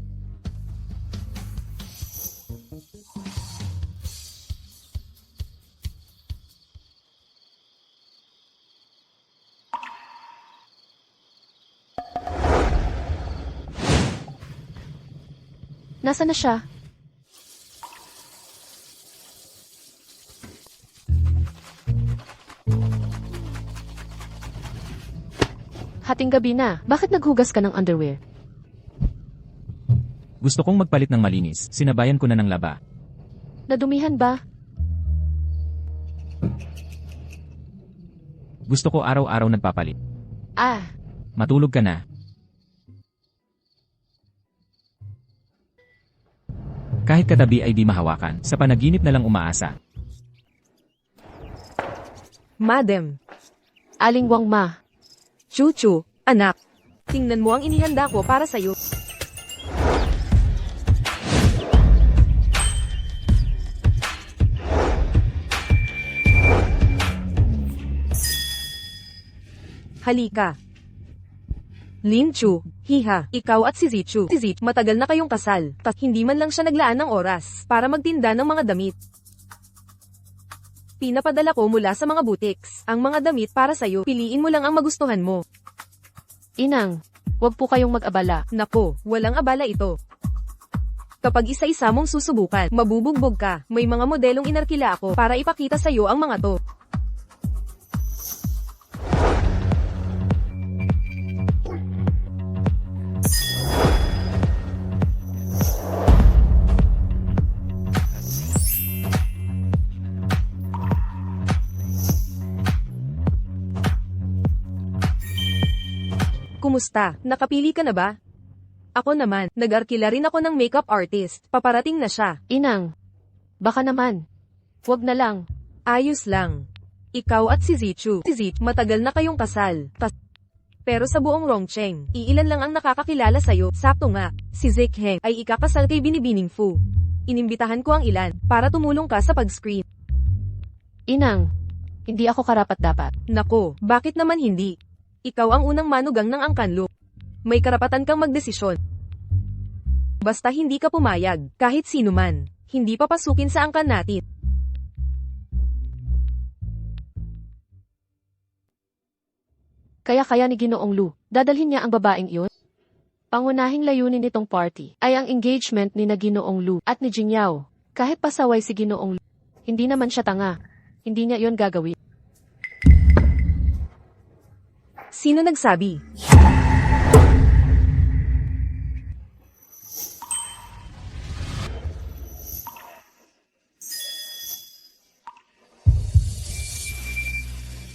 Nasaan na siya? Hating gabi na. Bakit naghugas ka ng underwear? Gusto kong magpalit ng malinis, sinabayan ko na ng laba. Nadumihan ba? Gusto ko araw-araw nagpapalit. Ah, Matulog ka na. Kahit katabi ay di mahawakan, sa panaginip na lang umaasa. Madam. Aling Wang Ma. Chuchu, anak. Tingnan mo ang inihanda ko para sa'yo. Halika. Lin Chu, Hiha, ikaw at si Zichu. Si Zichu, matagal na kayong kasal. Hindi man lang siya naglaan ng oras para magtinda ng mga damit. Pinapadala ko mula sa mga boutiques ang mga damit para sa'yo. Piliin mo lang ang magustuhan mo. Inang, wag po kayong mag-abala. Nako, walang abala ito. Kapag isa-isa mong susubukan, mabubugbog ka. May mga modelong inarkila ako para ipakita sa'yo ang mga to. Kumusta? Nakapili ka na ba? Ako naman, nag-arkila rin ako ng makeup artist. Paparating na siya. Inang, baka naman. Wag na lang. Ayos lang. Ikaw at si Zichu. Si Zichu, matagal na kayong kasal. Pero sa buong Rongcheng, iilan lang ang nakakakilala sa'yo. Sakto nga, si Zikheng ay ikakasal kay Binibining Fu. Inimbitahan ko ang ilan para tumulong ka sa pag-screen. Inang, hindi ako karapat-dapat. Nako, bakit naman hindi? Ikaw ang unang manugang ng angkanlo. May karapatan kang magdesisyon. Basta hindi ka pumayag, kahit sino man, hindi papasukin sa angkan natin. Kaya ni Ginoong Lu, dadalhin niya ang babaeng iyon? Pangunahing layunin nitong party ay ang engagement ni na Ginoong Lu at ni Jingyao. Kahit pasaway si Ginoong Lu, hindi naman siya tanga. Hindi niya iyon gagawin. Sino nagsabi?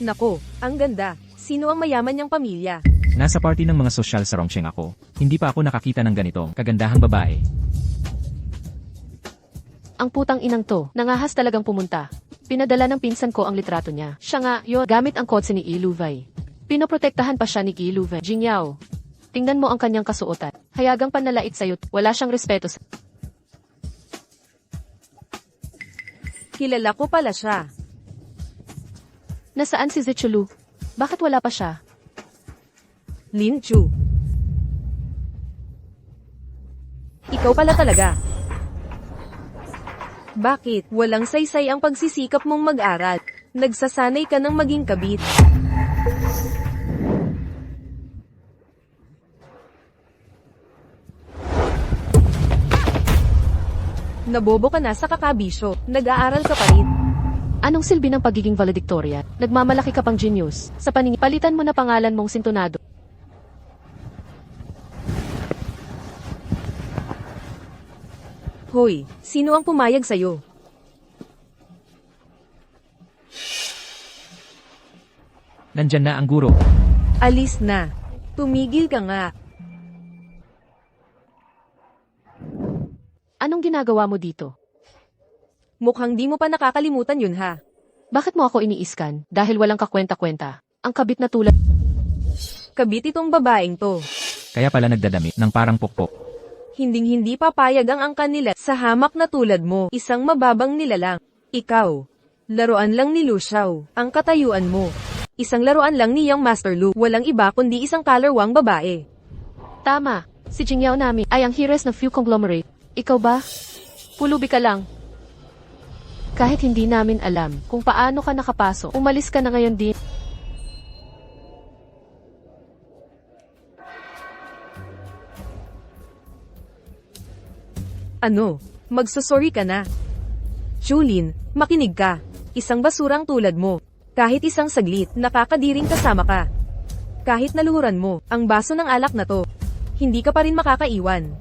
Nako, ang ganda. Sino ang mayaman niyang pamilya? Nasa party ng mga sosyal sa Rongcheng ako. Hindi pa ako nakakita ng ganitong kagandahang babae. Ang putang inang to, nangahas talagang pumunta. Pinadala ng pinsan ko ang litrato niya. Siya nga, yun, gamit ang kotse ni Iluvay. Pinoprotektahan pa siya ni Iluvay. Jingyao, tingnan mo ang kanyang kasuotan. Hayagang panlalait sa'yo, wala siyang respeto sa... Kilala ko pala siya. Nasaan si Zichulu? Bakit wala pa siya? Lin Chu. Ikaw pala talaga. Bakit walang saysay ang pagsisikap mong mag-aral? Nagsasanay ka ng maging kabit. Nabobo ka na sa kakabisyo. Nag-aaral ka pa rin. Anong silbi ng pagiging valedictorian? Nagmamalaki ka pang genius. Sa paningin, palitan mo na pangalan mong sintonado. Hoy, sino ang pumayag sa'yo? Nandyan na ang guro. Alis na. Tumigil ka nga. Anong ginagawa mo dito? Mukhang di mo pa nakakalimutan yun ha. Bakit mo ako iniiskan? Dahil walang kakwenta-kwenta. Ang kabit na tulad. Kabit itong babaeng to. Kaya pala nagdadamit ng parang pokpok. Hinding-hindi papayag ang angkan nila sa hamak na tulad mo, isang mababang nilalang. Ikaw, laruan lang ni Lu Xiao, ang katayuan mo. Isang laruan lang ni Young Master Lu, walang iba kundi isang kalawang babae. Tama, si Jingyao namin ay ang heroes ng Few Conglomerate. Ikaw ba? Pulubi ka lang. Kahit hindi namin alam kung paano ka nakapasok, umalis ka na ngayon din. Ano? Magsusorry ka na. Julin, makinig ka. Isang basurang tulad mo. Kahit isang saglit, nakakadiring kasama ka. Kahit naluhuran mo, ang baso ng alak na to, hindi ka pa rin makakaiwan.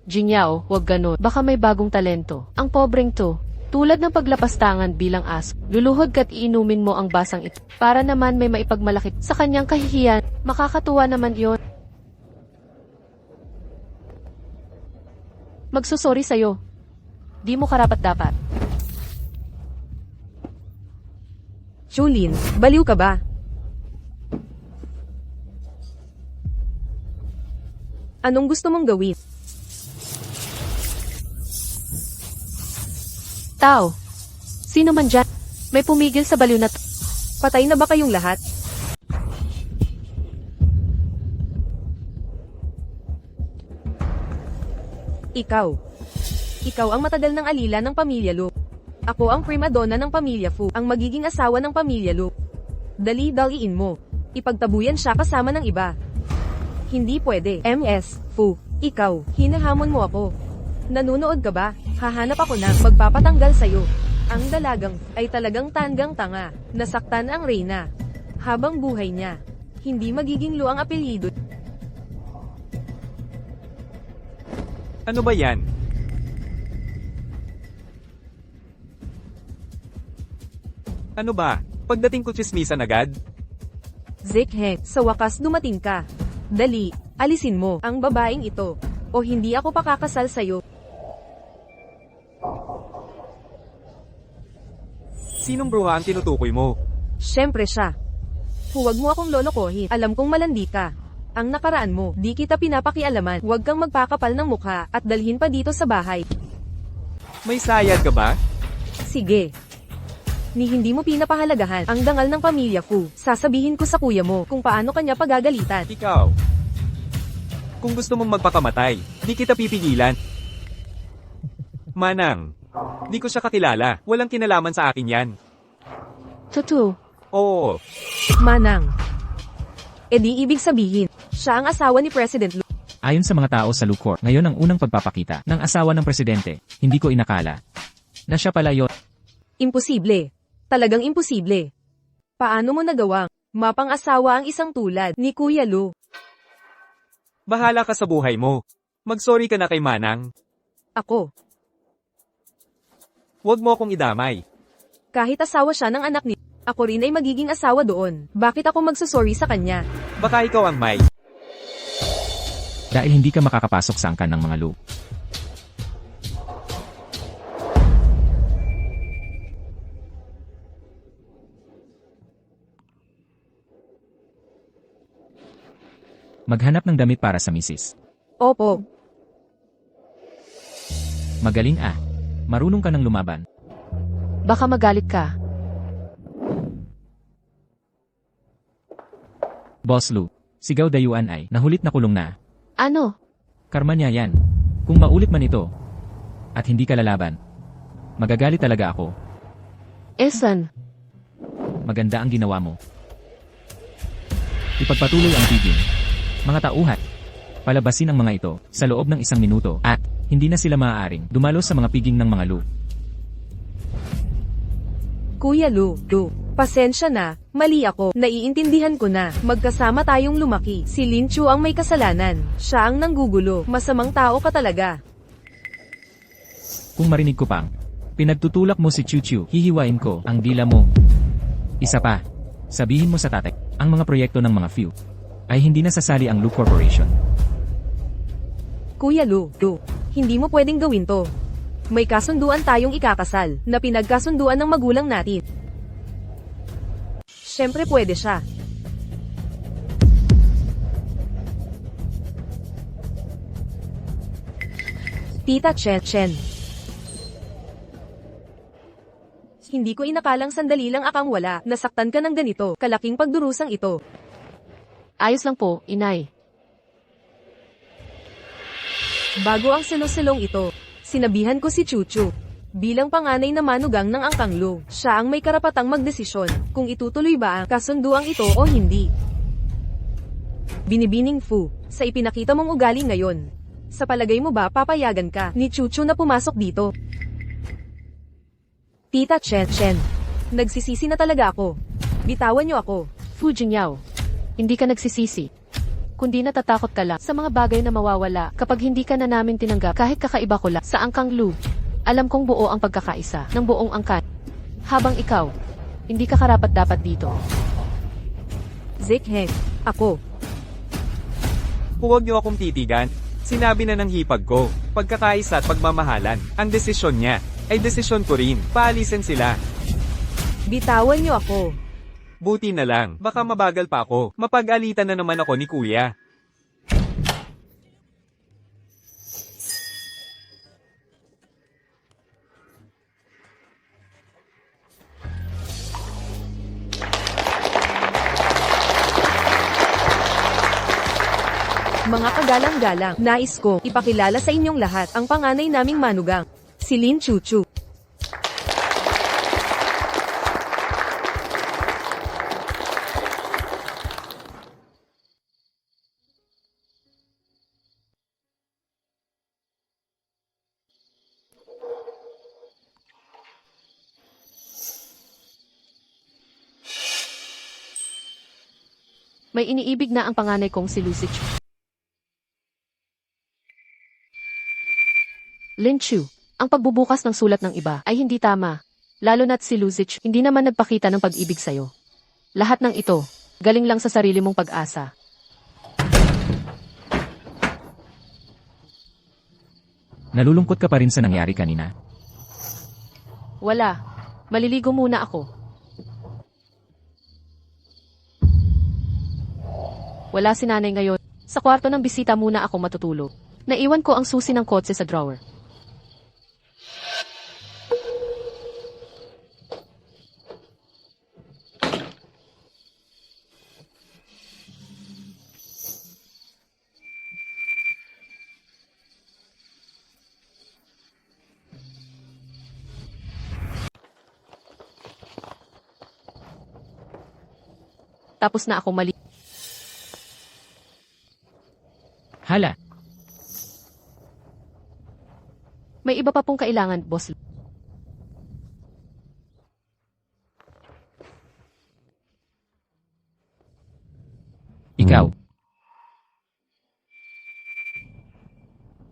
Jingyao, wag ganon. Baka may bagong talento. Ang pobreng to. Tulad ng paglapastangan bilang aso, luluhod ka't iinumin mo ang basang ito. Para naman may maipagmalakit sa kanyang kahihiyan. Makakatuwa naman yon. Magsusorry sa'yo. Di mo karapat-dapat. Julin, baliw ka ba? Anong gusto mong gawin? Tao. Sino man dyan? May pumigil sa baliw na to. Patay na ba kayong lahat? Ikaw. Ikaw ang matagal ng alila ng pamilya Lu. Ako ang prima donna ng pamilya Fu, ang magiging asawa ng pamilya Lu. Dali-daliin mo. Ipagtabuyan siya kasama ng iba. Hindi pwede. MS, Fu, ikaw, hinahamon mo ako. Nanunood ka ba? Hahanap ako ng magpapatanggal sa'yo. Ang dalagang ay talagang tanggang tanga. Nasaktan ang reyna. Habang buhay niya. Hindi magiging Lu ang apelyido. Ano ba yan? Ano ba? Pagdating ko chismisan agad? Zekhe, sa wakas dumating ka. Dali, alisin mo ang babaeng ito. O hindi ako pakakasal sa'yo. Sinong bruha ang tinutukoy mo? Siyempre siya. Huwag mo akong lolokohin. Alam kong malandi ka. Ang nakaraan mo, di kita pinapakialaman. Huwag kang magpakapal ng mukha at dalhin pa dito sa bahay. May sayad ka ba? Sige. Ni hindi mo pinapahalagahan ang dangal ng pamilya Fu. Sasabihin ko sa kuya mo kung paano kanya pagagalitan. Ikaw. Kung gusto mong magpakamatay, di kita pipigilan. Manang. Di ko siya kakilala. Walang kinalaman sa akin yan. Tutu. Oo. Manang. E di ibig sabihin, siya ang asawa ni President Lu. Ayon sa mga tao sa Lucor, ngayon ang unang pagpapakita ng asawa ng presidente. Hindi ko inakala na siya pala yun. Imposible. Talagang imposible. Paano mo nagawang mapang-asawa ang isang tulad ni Kuya Lu? Bahala ka sa buhay mo. Magsorry ka na kay Manang. Ako. Huwag mo akong idamay. Kahit asawa siya ng anak ni, ako rin ay magiging asawa doon. Bakit ako magsusorry sa kanya? Baka ikaw ang may. Dahil hindi ka makakapasok sa angkan ng mga Lu. Maghanap ng damit para sa misis. Opo. Magaling ah. Marunong ka ng lumaban. Baka magalit ka. Boss Lu, sigaw dayuan ay nahulit na kulong na. Ano? Karma niya yan. Kung maulit man ito, at hindi ka lalaban, magagalit talaga ako. Esan. Maganda ang ginawa mo. Ipagpatuloy ang tigil. Mga tauhan, palabasin ang mga ito sa loob ng 1 minuto at hindi na sila maaaring dumalo sa mga piging ng mga Lu. Kuya Lu, pasensya na, mali ako, naiintindihan ko na, magkasama tayong lumaki, si Lin Chu ang may kasalanan, siya ang nanggugulo, masamang tao ka talaga. Kung marinig ko pang, pinagtutulak mo si Chu Chu, hihiwain ko ang dila mo. Isa pa, sabihin mo sa tatay, ang mga proyekto ng mga Few ay hindi nasasali ang Lu Corporation. Kuya Lu, hindi mo pwedeng gawin to. May kasunduan tayong ikakasal, na pinagkasunduan ng magulang natin. Siyempre pwede siya. Tita Chen. Hindi ko inakalang sandali lang akang wala, nasaktan ka ng ganito, kalaking pagdurusang ito. Ayos lang po, inay. Bago ang selo-selong ito, sinabihan ko si Chuchu. Bilang panganay na manugang ng Angkanglo, siya ang may karapatang magdesisyon kung itutuloy ba ang kasunduang ito o hindi. Binibining Fu, sa ipinakita mong ugali ngayon, sa palagay mo ba papayagan ka ni Chuchu na pumasok dito? Tita Chen, nagsisisi na talaga ako. Bitawan niyo ako. Fu Jingyao, hindi ka nagsisisi. Kundi natatakot ka lang sa mga bagay na mawawala kapag hindi ka na namin tinanggap kahit kakaiba ko lang sa Angkanglo. Alam kong buo ang pagkakaisa ng buong angkan. Habang ikaw, hindi ka karapat-dapat dito. Zikheng, ako. Huwag niyo akong titigan. Sinabi na ng hipag ko, pagkakaisa at pagmamahalan. Ang desisyon niya, ay desisyon ko rin. Paalisin sila. Bitawan niyo ako. Buti na lang, baka mabagal pa ako. Mapag-alitan na naman ako ni kuya. Mga kagalang-galang, nais ko ipakilala sa inyong lahat ang panganay naming manugang, si Lin Chuchu. May iniibig na ang panganay kong si Lucy Chu. Lin Chu, ang pagbubukas ng sulat ng iba ay hindi tama. Lalo na't si Lucy Chu, hindi naman nagpakita ng pag-ibig sa'yo. Lahat ng ito, galing lang sa sarili mong pag-asa. Nalulungkot ka pa rin sa nangyari kanina. Wala. Maliligo muna ako. Wala si nanay ngayon. Sa kwarto ng bisita muna ako matutulog. Naiwan ko ang susi ng kotse sa drawer. Tapos na ako mali. Hala, May iba pa pong kailangan, boss. ikaw.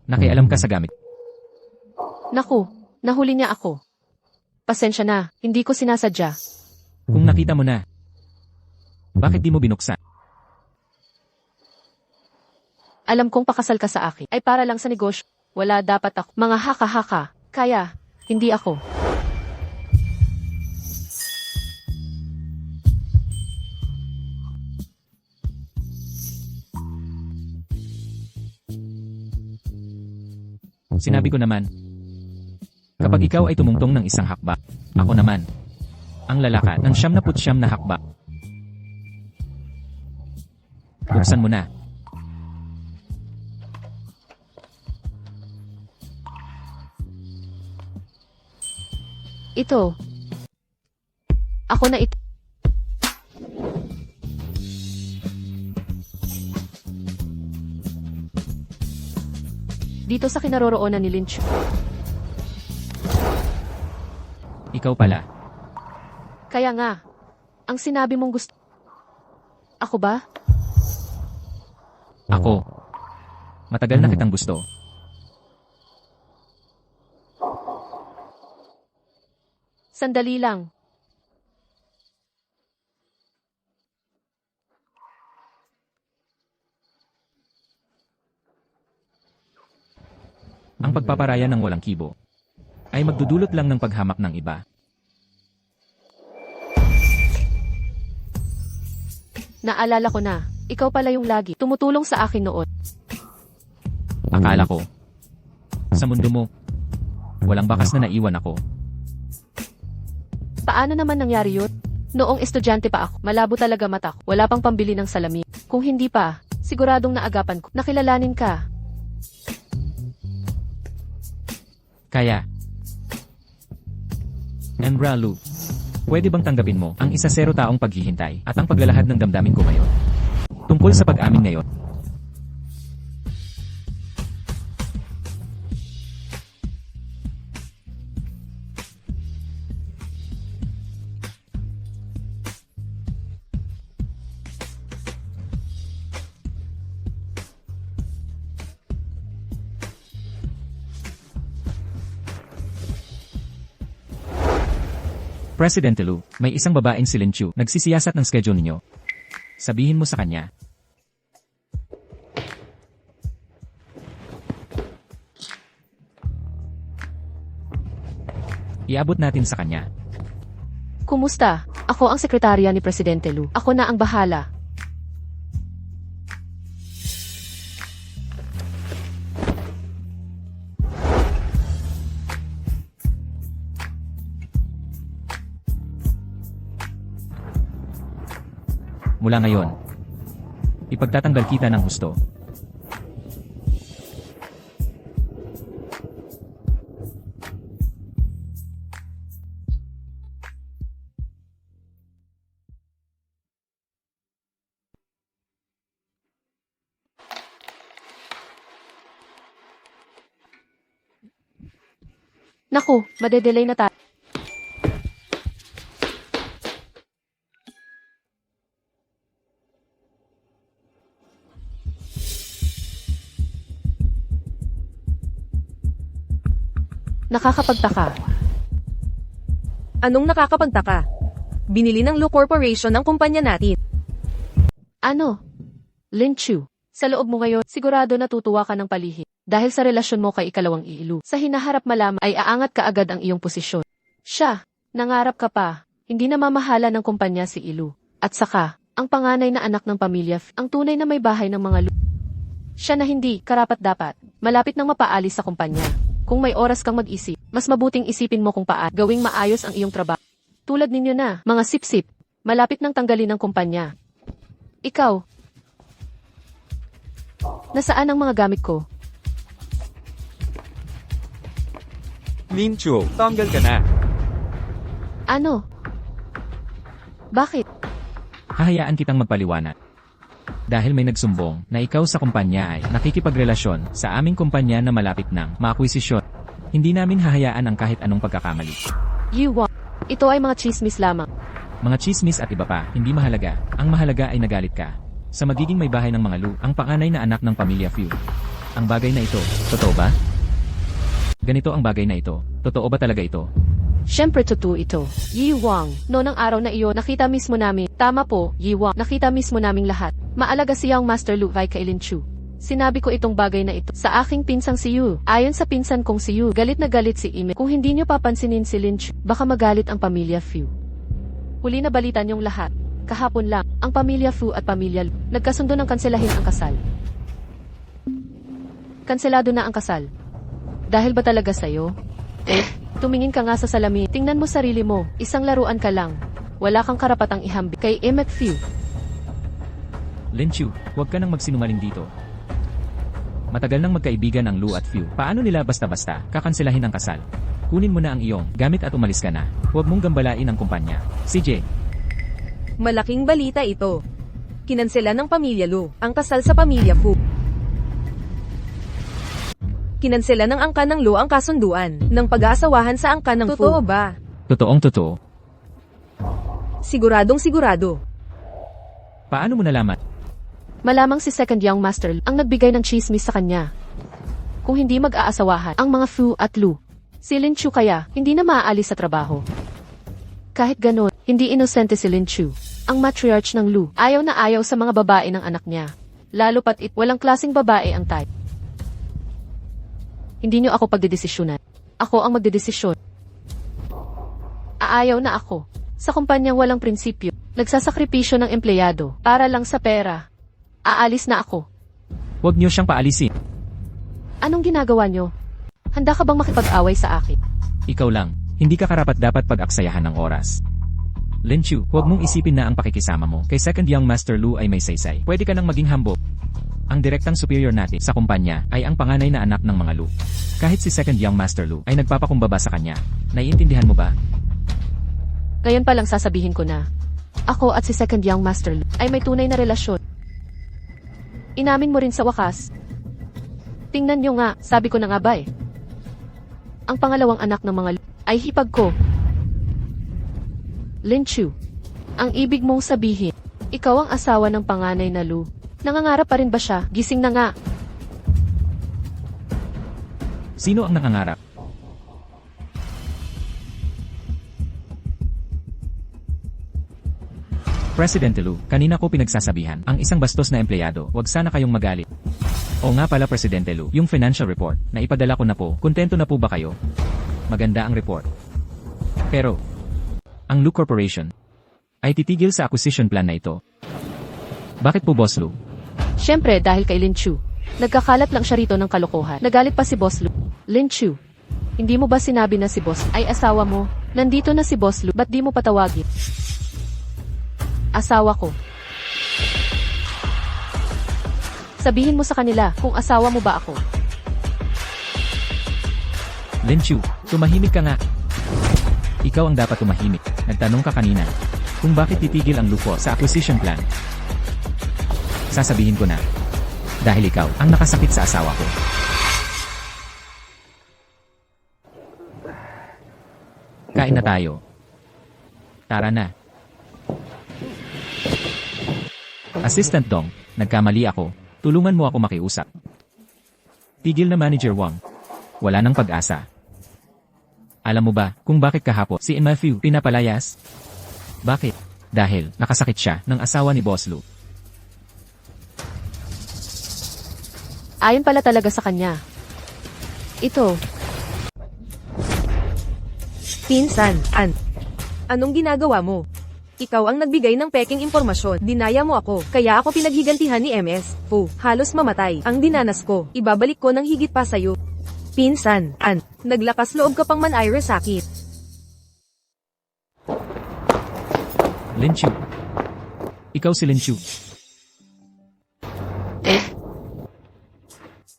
Nakialam ka sa gamit. Naku, nahuli niya ako. Pasensya na, hindi ko sinasadya. Kung nakita mo na, bakit di mo binuksan? Alam kong pakasal ka sa akin ay para lang sa negosyo. Wala dapat ako. Mga haka-haka. Kaya, hindi ako. Sinabi ko naman, kapag ikaw ay tumungtong ng isang hakbak, ako naman, ang lalakad ng 99 na hakbak. Buksan mo na. Ito. Ako na ito. Dito sa kinaroroonan ni Lynch. Ikaw pala. Kaya nga, ang sinabi mong gusto. Ako ba? Ako. Matagal na kitang gusto. Sandali lang. Ang pagpaparaya ng walang kibo ay magdudulot lang ng paghamak ng iba. Naalala ko na, ikaw pala yung lagi tumutulong sa akin noon. Akala ko, Sa mundo mo, walang bakas na naiwan ako. Paano naman nangyari yun? Noong estudyante pa ako, malabo talaga mata ko. Wala pang pambili ng salamin. Kung hindi pa, siguradong naagapan ko. Nakilalanin ka. Kaya, Enralu, pwede bang tanggapin mo ang 1-0 taong paghihintay at ang paglalahad ng damdamin ko ngayon? Tungkol sa pag-amin ngayon. Presidente Lu, may isang babaeng si Lin Chu, nagsisiyasat ng schedule ninyo. Sabihin mo sa kanya. Iabot natin sa kanya. Kumusta? Ako ang sekretarya ni Presidente Lu. Ako na ang bahala. Mula ngayon, ipagtatanggal kita ng husto. Naku, madedelay na tayo. Nakakapagtaka. Anong nakakapagtaka? Binili ng Lu Corporation ang kumpanya natin. Ano? Lin Chu, sa loob mo ngayon, sigurado natutuwa ka ng palihim. Dahil sa relasyon mo kay ikalawang Ilu, sa hinaharap malaman ay aangat ka agad ang iyong posisyon. Siya, nangarap ka pa, hindi na mamahala ng kumpanya si Ilu. At saka, ang panganay na anak ng pamilya, ang tunay na may bahay ng mga Lu. Siya na hindi, karapat-dapat, malapit nang mapaalis sa kumpanya. Kung may oras kang mag-isip, mas mabuting isipin mo kung paano gawing maayos ang iyong trabaho. Tulad ninyo na, mga sip-sip, malapit nang tanggalin ng kumpanya. Ikaw, nasaan ang mga gamit ko? Lin Chu, tanggal ka na. Ano? Bakit? Hahayaan kitang magpaliwanag. Dahil may nagsumbong na ikaw sa kumpanya ay nakikipagrelasyon sa aming kumpanya na malapit ng maakwisisyon. Hindi namin hahayaan ang kahit anong pagkakamali. You want. Ito ay mga chismis lamang. Mga chismis at iba pa, hindi mahalaga. Ang mahalaga ay nagalit ka. Sa magiging may bahay ng mga Lu, ang panganay na anak ng pamilya Fu. Ang bagay na ito, totoo ba? Ganito ang bagay na ito. Totoo ba talaga ito? Siyempre totoo ito. Yi Wang, noong araw na iyon, nakita mismo namin. Tama po, Yi Wang, nakita mismo naming lahat. Maalaga siyang Master Lu Vai kay Lin Chu. Sinabi ko itong bagay na ito sa aking pinsang si Yu. Ayon sa pinsan kong si Yu, galit na galit si Ime. Kung hindi niyo papansinin si Lin Chu, baka magalit ang pamilya Fu. Huli na balita niyong lahat. Kahapon lang, ang pamilya Fu at pamilya Lu, nagkasundo ng kanselahin ang kasal. Kanselado na ang kasal. Dahil ba talaga sa'yo? Tumingin ka nga sa salamin. Tingnan mo sarili mo. Isang laruan ka lang. Wala kang karapatang ihambi kay Emmett Fu. Lin Chu, huwag ka nang magsinungaling dito. Matagal nang magkaibigan ang Lu at Fu. Paano nila basta-basta kakanselahin ang kasal? Kunin mo na ang iyong gamit at umalis ka na. Huwag mong gambalain ang kumpanya. CJ, Malaking balita ito. Kinansela ng pamilya Lu ang kasal sa pamilya Fu. Kinansela ng angkan ng Lu ang kasunduan ng pag-aasawahan sa angkan ng Fu. Totoo ba? totoong totoo. Siguradong sigurado. Paano mo nalaman? Malamang si Second Young Master ang nagbigay ng chismis sa kanya. Kung hindi mag-aasawahan ang mga Fu at Lu, si Lin Chu kaya hindi na maaalis sa trabaho. Kahit ganon, hindi inosente si Lin Chu. Ang matriarch ng Lu, ayaw na ayaw sa mga babae ng anak niya. Lalo pat walang klaseng babae ang type. Hindi niyo ako pagdedesisyonan. Ako ang magdedesisyon. Aayaw na ako. Sa kumpanyang walang prinsipyo, nagsasakripisyo ng empleyado para lang sa pera. Aalis na ako. Huwag niyo siyang paalisin. Anong ginagawa niyo? Handa ka bang makipag-away sa akin? Ikaw lang, hindi ka karapat-dapat pag-aksayahan ng oras. Lin Chu, huwag mong isipin na ang pakikisama mo kay Second Young Master Lu ay may saysay. Pwede ka nang maging humble. Ang direktang superior natin sa kumpanya ay ang panganay na anak ng mga Lu. Kahit si Second Young Master Lu ay nagpapakumbaba sa kanya. Naiintindihan mo ba? Ngayon pa lang sasabihin ko na. Ako at si Second Young Master Lu ay may tunay na relasyon. Inamin mo rin sa wakas. Tingnan nyo nga, sabi ko na nga ba eh. Ang pangalawang anak ng mga Lu ay hipag ko. Lin Chu, ang ibig mong sabihin, ikaw ang asawa ng panganay na Lu. Nangangarap pa rin ba siya? Gising na nga. Sino ang nangangarap? Presidente Lu, kanina ko pinagsasabihan, ang isang bastos na empleyado, wag sana kayong magalit. O nga pala Presidente Lu, yung financial report, na ipadala ko na po, kontento na po ba kayo? Maganda ang report. Pero, ang Lu Corporation, ay titigil sa acquisition plan na ito. Bakit po Boss Lu? Siyempre dahil kay Lin Chu. Nagkakalat lang siya rito ng kalokohan. Nagalit pa si Boss Lu. Lin Chu, hindi mo ba sinabi na si Boss ay asawa mo? Nandito na si Boss Lu, ba't di mo patawagin? Asawa ko. Sabihin mo sa kanila kung asawa mo ba ako. Lin Chu, tumahimik ka nga. Ikaw ang dapat tumahimik. Nagtanong ka kanina kung bakit titigil ang Lu sa acquisition plan. Sasabihin ko na. Dahil ikaw ang nakasakit sa asawa ko. Kain na tayo. Tara na. Assistant Dong, nagkamali ako. Tulungan mo ako makiusap. Tigil na Manager Wang. Wala nang pag-asa. Alam mo ba kung bakit kahapon si Matthew pinapalayas? Bakit? Dahil nakasakit siya ng asawa ni Boss Lu. Ayon pala talaga sa kanya. Ito, Pinsan, anong ginagawa mo? Ikaw ang nagbigay ng peking impormasyon. Dinaya mo ako, kaya ako pinaghigantihan ni MS. Fu, halos mamatay. Ang dinanas ko, ibabalik ko ng higit pa sa'yo. Pinsan, naglakas loob ka pang man-ira sakit. Lin Chu. Ikaw si Lin Chu.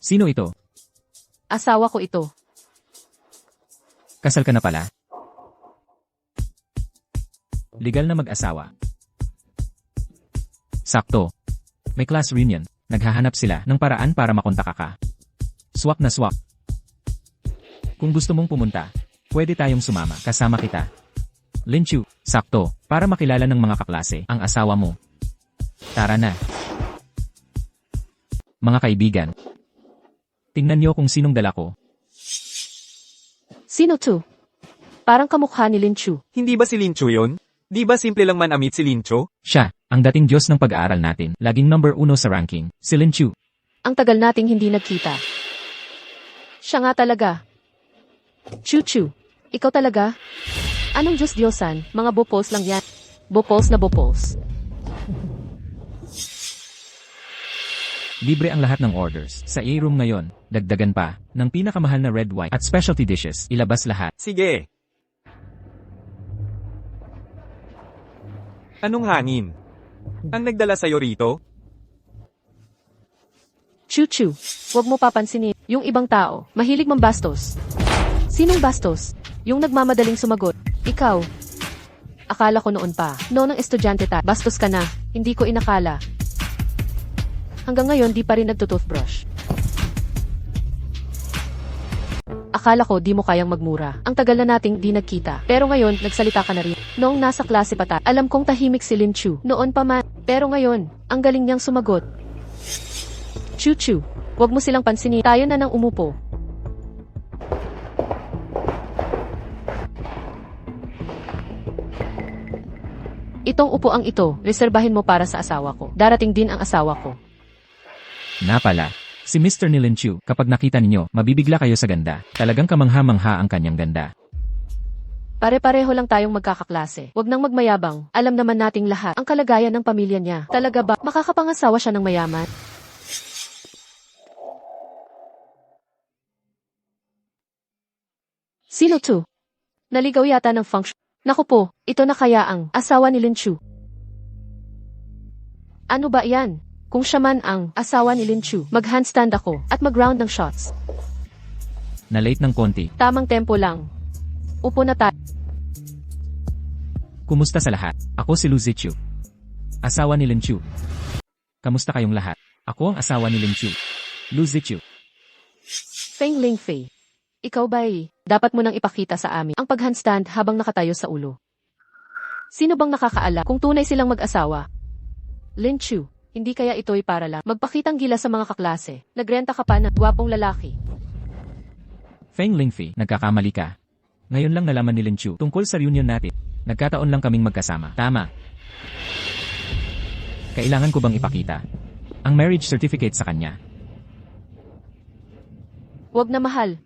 Sino ito? asawa ko ito. Kasal ka na pala? Legal na mag-asawa. Sakto. May class reunion. Naghahanap sila ng paraan para makontak ka. Swak na swak. Kung gusto mong pumunta, pwede tayong sumama. Kasama kita. Lin Chu, sakto, para makilala ng mga kaklase ang asawa mo. Tara na. Mga kaibigan. Tingnan niyo kung sinong dala ko. Sino to? Parang kamukha ni Lin Chu. Hindi ba si Lincho yun? Di ba simple lang manamit si Lincho? Siya, ang dating Diyos ng pag-aaral natin. Laging number 1 sa ranking, si Lin Chu. Ang tagal nating hindi nagkita. Siya nga talaga. Chu-chu, ikaw talaga? Anong Diyos-Diyosan, mga bopols lang yan. Bopols na bopols. Libre ang lahat ng orders. Sa A-room ngayon, dagdagan pa, ng pinakamahal na red wine at specialty dishes, ilabas lahat. Sige. Anong hangin? Ang nagdala sa'yo rito? Chu-chu, huwag mo papansinin. Yung ibang tao, mahilig mambastos. Sinong bastos? Yung nagmamadaling sumagot. Ikaw. Akala ko noon pa. Noon ang estudyante bastos ka na. Hindi ko inakala. Hanggang ngayon di pa rin nagtutoothbrush. Akala ko di mo kayang magmura. Ang tagal na nating di nagkita. Pero ngayon, nagsalita ka na rin. Noong nasa klase pa alam kong tahimik si Lin Chu. Noon pa man. Pero ngayon, ang galing niyang sumagot. Chu-chu, huwag mo silang pansinin. Tayo na nang umupo. Itong upuang ito, reserbahin mo para sa asawa ko. Darating din ang asawa ko. Napala. Si Mr. ni Lin Chu, kapag nakita ninyo, mabibigla kayo sa ganda. Talagang kamangha-mangha ang kanyang ganda. Pare-pareho lang tayong magkakaklase. Huwag nang magmayabang. Alam naman nating lahat ang kalagayan ng pamilya niya. Talaga ba, makakapangasawa siya ng mayaman? Sino to? Naligaw yata ng function. Naku po, ito na kaya ang asawa ni Lin Chu. Ano ba yan? Kung siya man ang asawa ni Lin Chu, mag-handstand ako at mag-round ng shots. Na-late ng konti. Tamang tempo lang. Upo na tayo. Kumusta sa lahat? Ako si Lu Zichu. Asawa ni Lin Chu. Kamusta kayong lahat? Ako ang asawa ni Lin Chu. Lu Zichu. Feng Lingfei. Ikaw ba'y dapat mo nang ipakita sa amin ang pag-handstand habang nakatayo sa ulo? Sino bang nakakaala kung tunay silang mag-asawa? Lin Chu, hindi kaya ito'y para lang magpakitang gila sa mga kaklase. Nagrenta ka pa ng gwapong lalaki. Feng Lingfei, nagkakamali ka. Ngayon lang nalaman ni Lin Chu tungkol sa reunion natin. Nagkataon lang kaming magkasama. Tama. Kailangan ko bang ipakita ang marriage certificate sa kanya? Huwag na mahal.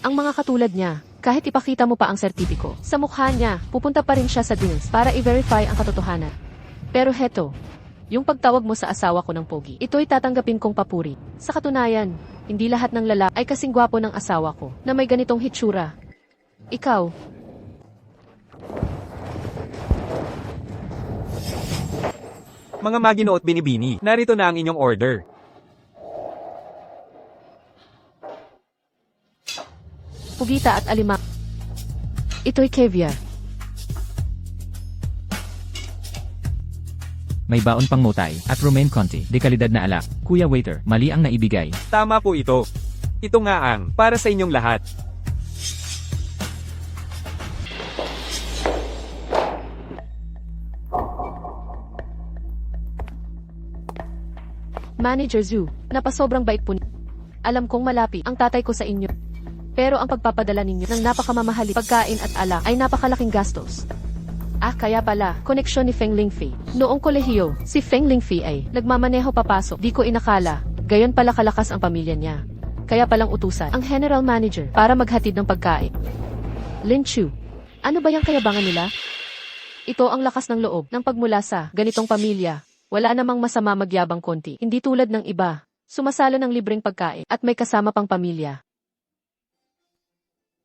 Ang mga katulad niya, kahit ipakita mo pa ang sertipiko sa mukha niya, pupunta pa rin siya sa deals para i-verify ang katotohanan. Pero heto, yung pagtawag mo sa asawa ko ng pogi, ito'y tatanggapin kong papuri. Sa katunayan, hindi lahat ng lalaki ay kasing gwapo ng asawa ko na may ganitong hitsura. Ikaw, Mga Magino at Binibini, narito na ang inyong order. pugita at alima. Ito'y caviar. May baon pang motay at romaine conti, de kalidad na alak. Kuya waiter, mali ang naibigay. Tama po ito. Ito nga ang para sa inyong lahat. Manager Zhu, napasobrang bait po. Alam kong malapi ang tatay ko sa inyo. Pero ang pagpapadala ninyo ng napakamamahali pagkain at alak ay napakalaking gastos. Ah, kaya pala, koneksyon ni Feng Lingfei. Noong kolehiyo, si Feng Lingfei ay nagmamaneho papasok. Di ko inakala, gayon pala kalakas ang pamilya niya. Kaya palang utusan ang general manager para maghatid ng pagkain. Lin Chu, ano ba yung kayabangan nila? Ito ang lakas ng loob ng pagmula sa ganitong pamilya. Wala namang masama magyabang konti. Hindi tulad ng iba. Sumasalo ng libreng pagkain at may kasama pang pamilya.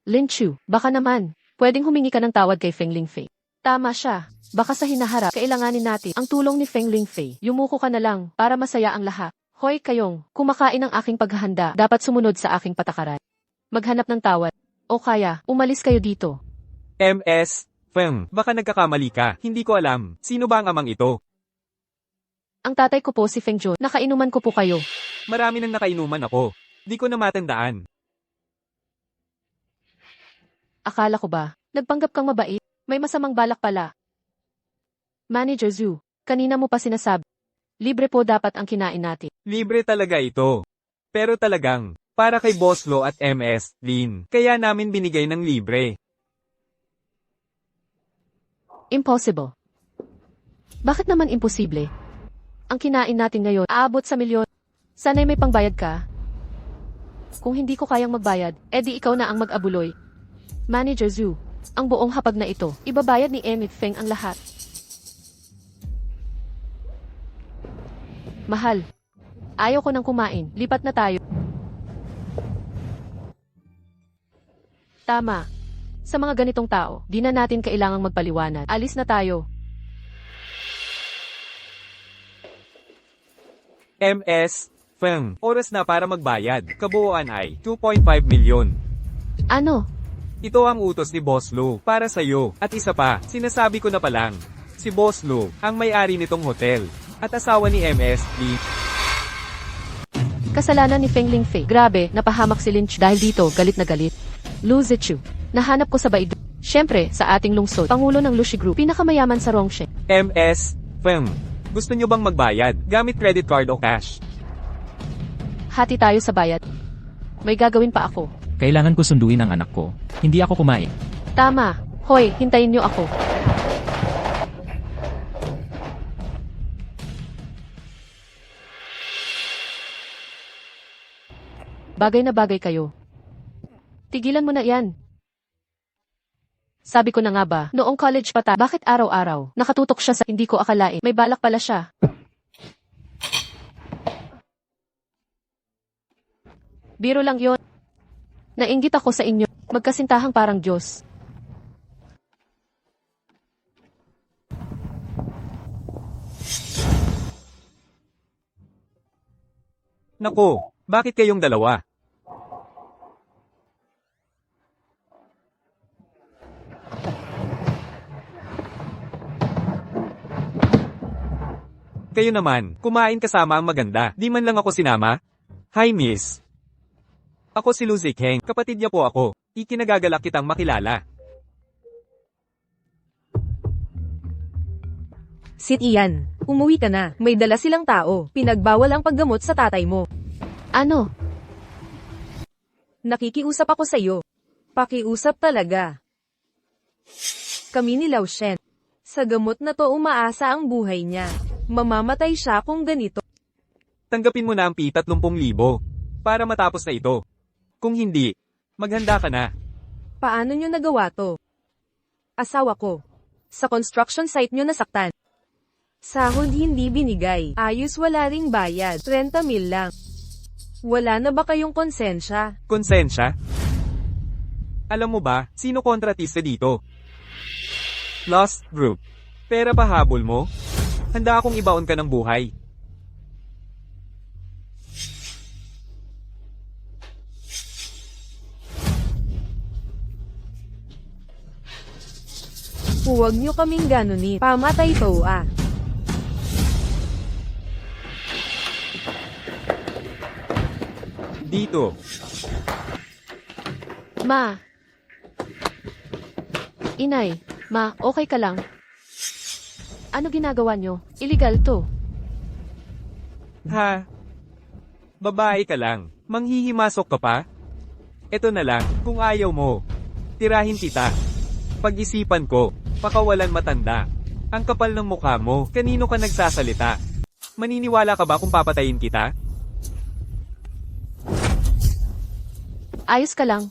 Lin Chu, baka naman, pwedeng humingi ka ng tawad kay Feng Lingfei. Tama siya. Baka sa hinaharap, kailanganin natin ang tulong ni Feng Lingfei. Yumuko ka na lang para masaya ang lahat. Hoy kayong, kumakain ng aking paghahanda, dapat sumunod sa aking patakaran. Maghanap ng tawad. O kaya, umalis kayo dito. MS, Feng, baka nagkakamali ka. Hindi ko alam. Sino ba ang amang ito? Ang tatay ko po si Feng Zhou. Nakainuman ko po kayo. Marami nang nakainuman ako. Di ko na matandaan. Akala ko ba, nagpanggap kang mabait? May masamang balak pala. Manager Zhu, kanina mo pa sinasabi. Libre po dapat ang kinain natin. Libre talaga ito. Pero talagang, para kay Boss Lo at MS, Lin, kaya namin binigay ng libre. Impossible. Bakit naman imposible? Ang kinain natin ngayon, aabot sa milyon. Sana'y may pangbayad ka. Kung hindi ko kayang magbayad, edi ikaw na ang mag-abuloy. Manager Zhu, ang buong hapag na ito, ibabayad ni Emit Feng ang lahat. Mahal. Ayaw ko nang kumain, lipat na tayo. Tama. Sa mga ganitong tao, di na natin kailangang magpaliwanag. Alis na tayo. MS, Feng, oras na para magbayad. Kabuuan ay 2.5 milyon. Ano? Ito ang utos ni Boss Lo para sa'yo. At isa pa, sinasabi ko na palang, si Boss Lo ang may-ari nitong hotel at asawa ni MS, Lee. Kasalanan ni Feng Lingfei. Grabe, napahamak si Lin Chu dahil dito, galit na galit. Lu Zichu, nahanap ko sa Baidu. Siyempre, sa ating lungsod, pangulo ng Lushi Group, pinakamayaman sa Rongsheng. MS, Feng, gusto nyo bang magbayad gamit credit card o cash? Hati tayo sa bayad. May gagawin pa ako. Kailangan ko sunduin ang anak ko. Hindi ako kumain. Tama. Hoy, hintayin niyo ako. Bagay na bagay kayo. Tigilan mo na yan. Sabi ko na nga ba, noong college pa tayo, bakit araw-araw, nakatutok siya sa hindi ko akalain, may balak pala siya. Biro lang yon. Nainggit ako sa inyo. Magkasintahang parang Diyos. Nako, bakit kayong dalawa? Kayo naman, kumain kasama ang maganda. Di man lang ako sinama? Hi miss. Ako si Lucy Heng, kapatid niya po ako. Ikinagagalak kitang makilala. Sit Ian, umuwi ka na. May dala silang tao. Pinagbawal ang paggamot sa tatay mo. Ano? Nakikiusap ako sa'yo. Pakiusap talaga. Kami ni Lao Shen. Sa gamot na to umaasa ang buhay niya. Mamamatay siya kung ganito. Tanggapin mo na ang P30,000 para matapos na ito. Kung hindi, maghanda ka na. Paano nyo nagawa to? Asawa ko. Sa construction site nyo nasaktan. Sahod hindi binigay. Ayos wala ring bayad. 30,000 lang. Wala na ba kayong konsensya? Konsensya? Alam mo ba, sino kontratista dito? Lost Group. Pera pa habol mo? Handa akong ibaon ka ng buhay. Huwag nyo kaming ganunin. Pamatay to ah. Dito. Ma. Inay, ma, okay ka lang? Ano ginagawa nyo? Illegal to. Ha? Babae ka lang. Manghihimasok ka pa? Eto na lang, kung ayaw mo. Tirahin kita. Pag-isipan ko, pakawalan matanda. Ang kapal ng mukha mo, kanino ka nagsasalita? Maniniwala ka ba kung papatayin kita? Ayos ka lang.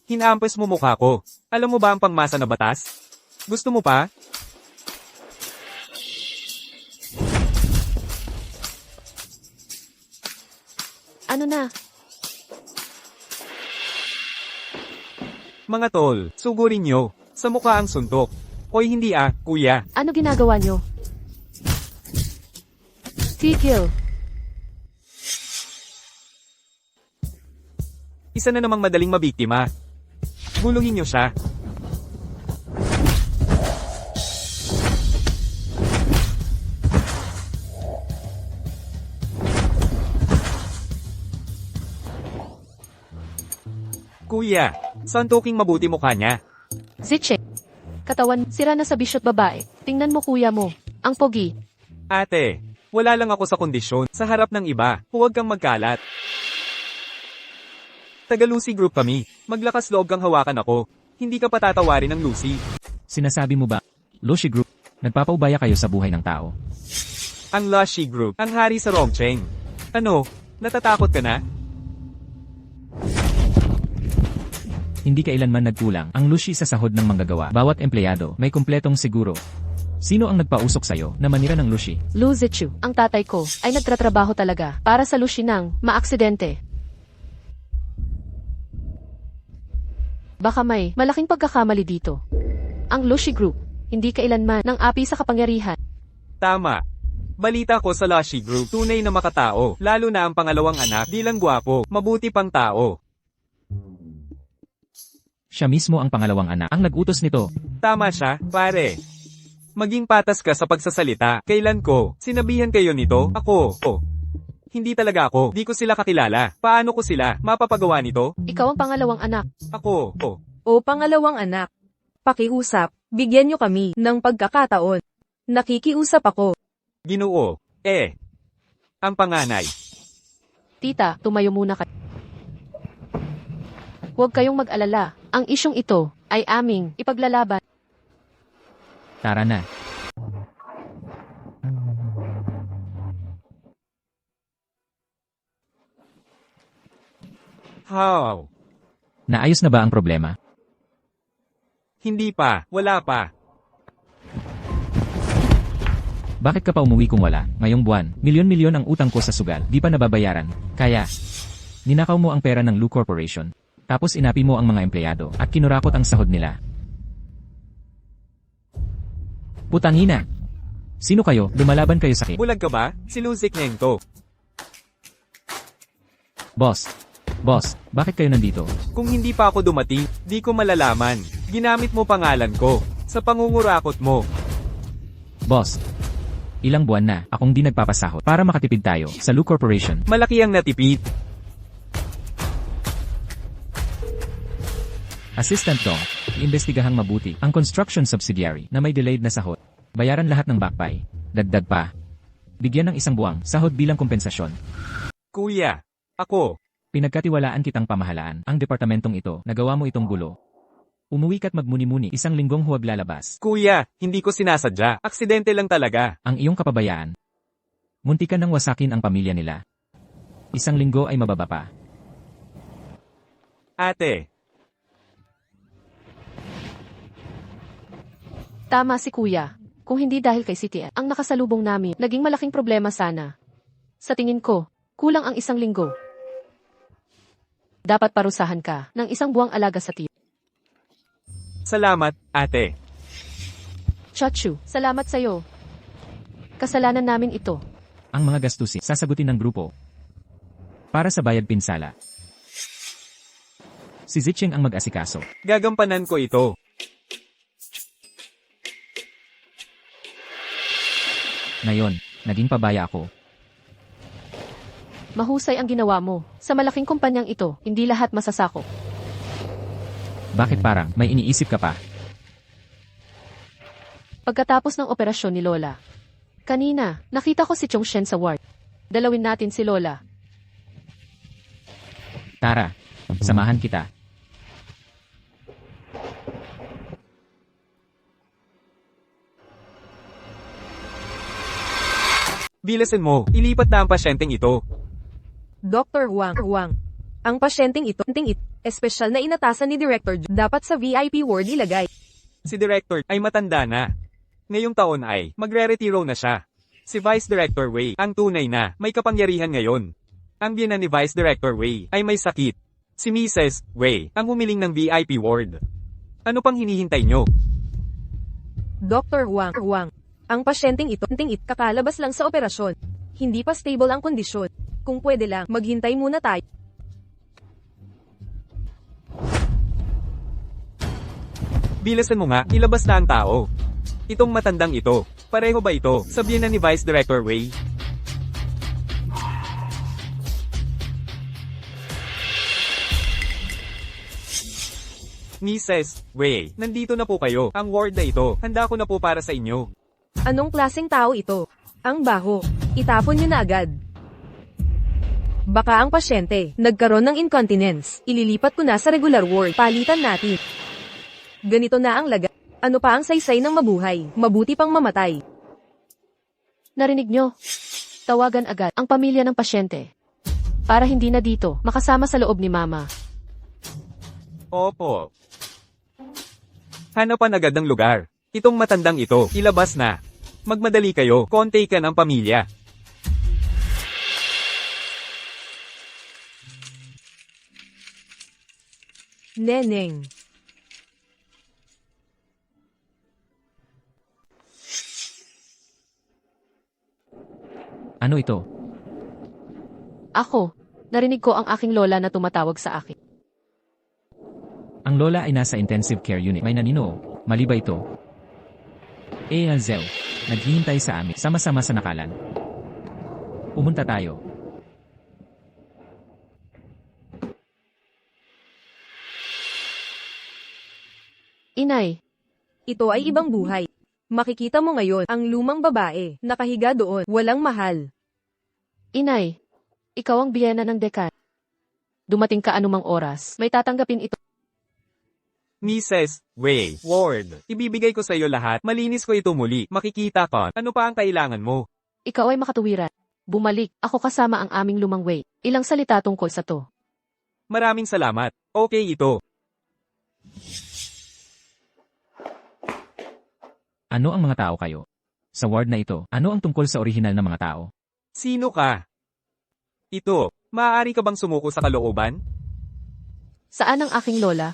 Hinahampas mo mukha ko. Alam mo ba ang pangmasa na batas? Gusto mo pa? Ano na? Mga tol, sugurin nyo. Sa mukha ang suntok. Hoy hindi kuya. Ano ginagawa nyo? Tigil. Isa na namang madaling mabiktima. Guluhin nyo siya. Kuya, santuking mabuti mukha niya. Ziche. Katawan, sira na sa bisyot babae. Tingnan mo kuya mo. Ang pogi. Ate, wala lang ako sa kondisyon. Sa harap ng iba, huwag kang magkalat. Taga Lucy Group kami. Maglakas loob kang hawakan ako. Hindi ka patatawarin ng Lucy. Sinasabi mo ba, Lucy Group, nagpapaubaya kayo sa buhay ng tao? Ang Lucy Group, ang hari sa Rongcheng. Ano, natatakot ka na? Hindi kailanman nagkulang ang Lucy sa sahod ng manggagawa. Bawat empleyado may kumpletong siguro. Sino ang nagpausok sa'yo na manira ng Lucy? Lu Zichu, ang tatay ko, ay nagtratrabaho talaga para sa Lucy nang maaksidente. Baka may malaking pagkakamali dito. Ang Lucy Group, hindi kailanman ng api sa kapangyarihan. Tama. Balita ko sa Lucy Group, tunay na makatao. Lalo na ang pangalawang anak, di lang gwapo, mabuti pang tao. Siya mismo ang pangalawang anak ang nag-utos nito. Tama siya, pare. Maging patas ka sa pagsasalita. Kailan ko, sinabihan kayo nito, ako. Hindi talaga ako, di ko sila kakilala. Paano ko sila, mapapagawa nito? Ikaw ang pangalawang anak. Ako. O pangalawang anak. Pakiusap, bigyan nyo kami ng pagkakataon. Nakikiusap ako. Ginoo. Ang panganay. Tita, tumayo muna ka. Huwag kayong mag-alala. Ang isyong ito ay aming ipaglalaban. Tara na. How? Naayos na ba ang problema? Hindi pa, wala pa. Bakit ka pa umuwi kung wala? Ngayong buwan, milyon-milyon ang utang ko sa sugal, di pa nababayaran. Kaya, ninakaw mo ang pera ng Lu Corporation. Tapos inapi mo ang mga empleyado at kinurakot ang sahod nila. Putangina! Sino kayo? Lumalaban kayo sa akin. Bulag ka ba? Si Luzik Neng to. Boss, bakit kayo nandito? Kung hindi pa ako dumating, di ko malalaman. Ginamit mo pangalan ko. Sa pangungurakot mo. Boss, ilang buwan na akong di nagpapasahod para makatipid tayo sa Lu Corporation. Malaki ang natipid. Assistant Dong, iimbestigahang mabuti ang construction subsidiary na may delayed na sahod. Bayaran lahat ng backpay. Dagdag pa. Bigyan ng isang buwang sahod bilang kompensasyon. Kuya, ako. Pinagkatiwalaan kitang pamahalaan ang departamentong ito. Nagawa mo itong gulo. Umuwi ka't magmuni-muni, isang linggong huwag lalabas. Kuya, hindi ko sinasadya. Aksidente lang talaga. Ang iyong kapabayaan. Muntikan nang wasakin ang pamilya nila. Isang linggo ay mababa pa. Ate, Tama si kuya. Kung hindi dahil kay CTF, ang nakasalubong namin, naging malaking problema sana. Sa tingin ko, kulang ang isang linggo. Dapat parusahan ka ng isang buwang alaga sa tiyo. salamat, ate. Chachu, salamat sa'yo. Kasalanan namin ito. Ang mga gastusin sasagutin ng grupo. Para sa bayad pinsala. Si Zicheng ang mag-asikaso. Gagampanan ko ito. Ngayon, naging pabaya ako. Mahusay ang ginawa mo. Sa malaking kumpanyang ito, hindi lahat masasakop. Bakit parang may iniisip ka pa? Pagkatapos ng operasyon ni Lola. Kanina, nakita ko si Chongshen sa ward. Dalawin natin si Lola. Tara, samahan kita. Bilasin mo, ilipat na ang pasyenteng ito. Dr. Huang. Ang pasyenteng ito, espesyal na inatasan ni Director dapat sa VIP ward ilagay. Si Director ay matanda na. Ngayong taon ay magre-retiro na siya. Si Vice Director Wei ang tunay na may kapangyarihan ngayon. Ang biyana ni Vice Director Wei ay may sakit. Si Mrs. Wei ang humiling ng VIP ward. Ano pang hinihintay nyo? Dr. Huang. Ang pasyenteng ito, kakalabas lang sa operasyon. Hindi pa stable ang kondisyon. Kung pwede lang, maghintay muna tayo. Bilasan mo nga, ilabas na ang tao. Itong matandang ito, pareho ba ito? Sabihin na ni Vice Director Wei. Mrs. Wei, nandito na po kayo. Ang ward na ito, handa ko na po para sa inyo. Anong klaseng tao ito? Ang baho. Itapon nyo na agad. Baka ang pasyente, nagkaroon ng incontinence. Ililipat ko na sa regular ward. Palitan natin. Ganito na ang laga. Ano pa ang saysay ng mabuhay? Mabuti pang mamatay. Narinig nyo? Tawagan agad ang pamilya ng pasyente. Para hindi na dito, makasama sa loob ni Mama. Opo. Hanapan agad ng lugar. Itong matandang ito, ilabas na. Magmadali kayo, konti ka ng pamilya. Neneng. Ano ito? Ako, narinig ko ang aking lola na tumatawag sa akin. Ang lola ay nasa intensive care unit. May nanino. Mali ba ito? Zel, naghihintay sa amin. Sama-sama sa nakalan. Pumunta tayo. Inay, Ito ay ibang buhay. Makikita mo ngayon ang lumang babae, nakahiga doon, walang mahal. inay, ikaw ang biyena ng dekan. Dumating ka anumang oras, may tatanggapin ito. Mrs. Wei, ward, ibibigay ko sa iyo lahat. Malinis ko ito muli. Makikita ka. Ano pa ang kailangan mo? Ikaw ay makatuwiran. Bumalik, ako kasama ang aming lumang way. Ilang salita tungkol sa to. Maraming salamat. Okay ito. Ano ang mga tao kayo? Sa ward na ito, ano ang tungkol sa orihinal na mga tao? Sino ka? Ito, maaari ka bang sumuko sa kalooban? Saan ang aking lola?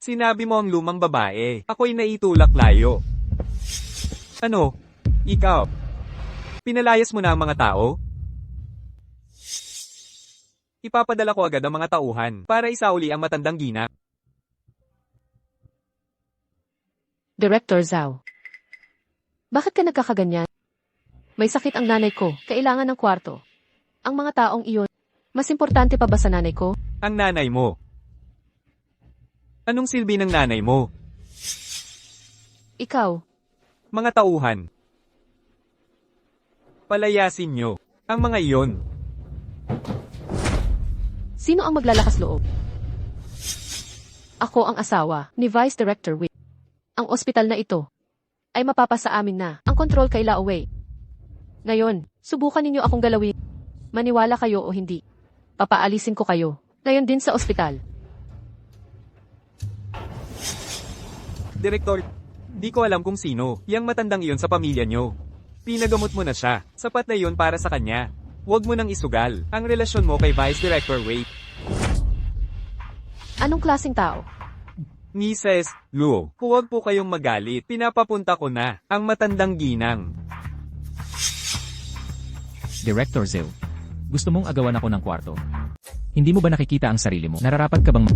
Sinabi mo ang lumang babae. Ako'y naitulak layo. Ano? Ikaw? Pinalayas mo na ang mga tao? Ipapadala ko agad ang mga tauhan para isauli ang matandang ginang. Director Zhao. Bakit ka nagkakaganyan? May sakit ang nanay ko, kailangan ng kwarto. Ang mga taong iyon, mas importante pa ba sa nanay ko? Ang nanay mo. Anong silbi ng nanay mo? Ikaw, Mga tauhan. Palayasin nyo. Ang mga iyon. sino ang maglalakas loob? Ako ang asawa ni Vice Director Wei. Ang ospital na ito ay mapapasa amin na ang kontrol kay Lao Wei. Ngayon, subukan ninyo akong galawin. Maniwala kayo o hindi. Papaalisin ko kayo. Ngayon din sa ospital. Direktor, di ko alam kung sino, yang matandang iyon sa pamilya nyo. Pinagamot mo na siya, sapat na iyon para sa kanya. Huwag mo nang isugal ang relasyon mo kay Vice Director Wei. Anong klaseng tao? Mrs. Luo, huwag po kayong magalit. Pinapapunta ko na ang matandang ginang. Director Zhao. Gusto mong agawan ako ng kwarto? Hindi mo ba nakikita ang sarili mo? Nararapat ka bang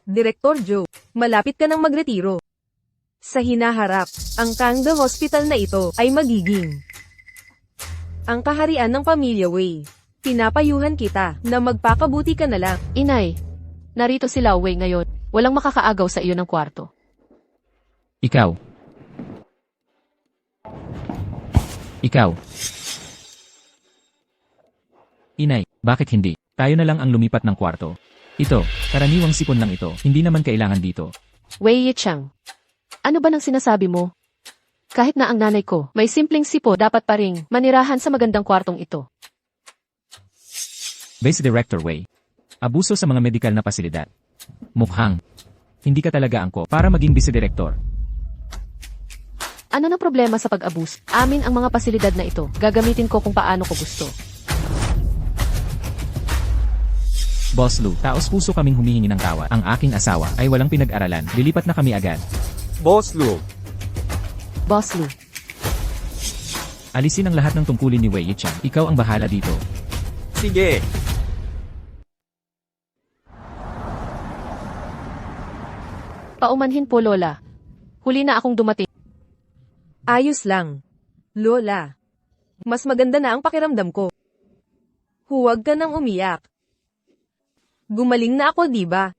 Direktor Joe, malapit ka nang magretiro. Sa hinaharap, ang Kangda Hospital na ito ay magiging ang kaharian ng pamilya Wei. Pinapayuhan kita na magpakabuti ka na lang. Inay, narito si Lao Wei ngayon. Walang makakaagaw sa iyo ng kwarto. Ikaw? Ikaw? Inay, bakit hindi? Tayo na lang ang lumipat ng kwarto. Ito, karaniwang sipon lang ito. Hindi naman kailangan dito. Wei Yichang, ano ba nang sinasabi mo? Kahit na ang nanay ko, may simpleng sipo dapat pa ring manirahan sa magandang kwartong ito. Vice Director Wei. Abuso sa mga medikal na pasilidad. Mukhang. Hindi ka talaga angko para maging vice director. Ano na problema sa pag-abus? Amin ang mga pasilidad na ito. Gagamitin ko kung paano ko gusto. Boss Lu, taos puso kaming humihingi ng tawad. Ang aking asawa ay walang pinag-aralan. Lilipat na kami agad. Boss Lu, Boss Lu, Alisin ang lahat ng tungkulin ni Wei Yichang. Ikaw ang bahala dito. sige. paumanhin po Lola. Huli na akong dumating. Ayos lang. Lola, mas maganda na ang pakiramdam ko. Huwag ka nang umiyak. Gumaling na ako, di ba?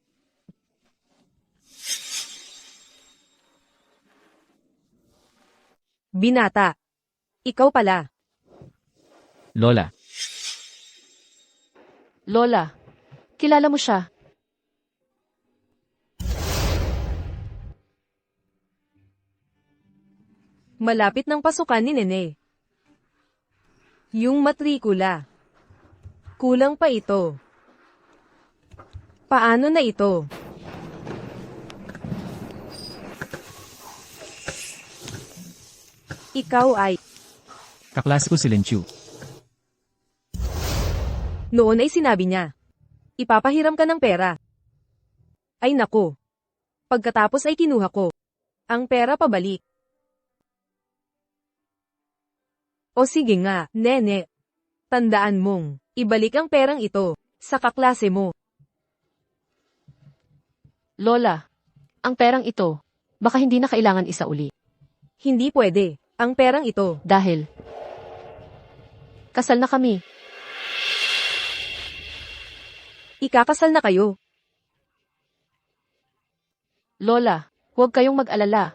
Binata. Ikaw pala. Lola, Lola, kilala mo siya. Malapit ng pasukan ni Nene. Yung matrikula. Kulang pa ito. Paano na ito? Ikaw ay, kaklase ko si Lin Chu. noon ay sinabi niya, ipapahiram ka ng pera. Ay naku. Pagkatapos ay kinuha ko. Ang pera pabalik. O sige nga, Nene. Tandaan mong, ibalik ang perang ito, sa kaklase mo. Lola, ang perang ito, baka hindi na kailangan isauli. Hindi pwede, ang perang ito. Dahil, kasal na kami. Ikakasal na kayo. Lola, huwag kayong mag-alala.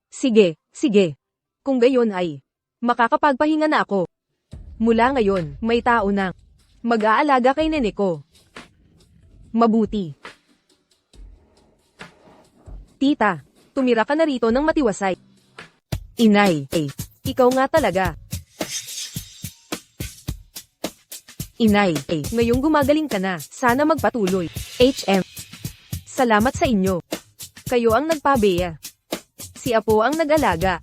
Sige, sige. Kung gayon ay, makakapagpahinga na ako. Mula ngayon, may tao na mag-aalaga kay nene ko. Mabuti. Tita, tumira ka na rito ng matiwasay. Inay, ikaw nga talaga. Inay, ngayong gumagaling ka na, sana magpatuloy. HM. Salamat sa inyo. Kayo ang nagpabeya. Si Apo ang nag-alaga.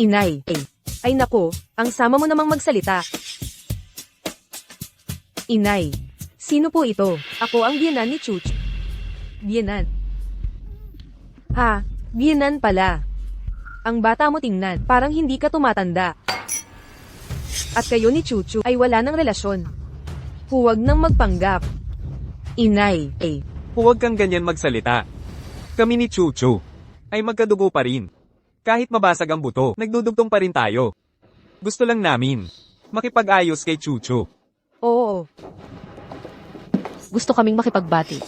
Inay. Ay nako, ang sama mo namang magsalita. Inay. Sino po ito? Ako ang biyenan ni Chuchu. Biyenan. Ha, biyenan pala. Ang bata mo tingnan, parang hindi ka tumatanda. At kayo ni Chuchu ay wala ng relasyon. Huwag nang magpanggap. Inay. Huwag kang ganyan magsalita. Kami ni Chuchu ay magkadugo pa rin. Kahit mabasag ang buto, nagdudugtong pa rin tayo. Gusto lang namin makipag-ayos kay Chuchu. Oo. Gusto kaming makipagbati.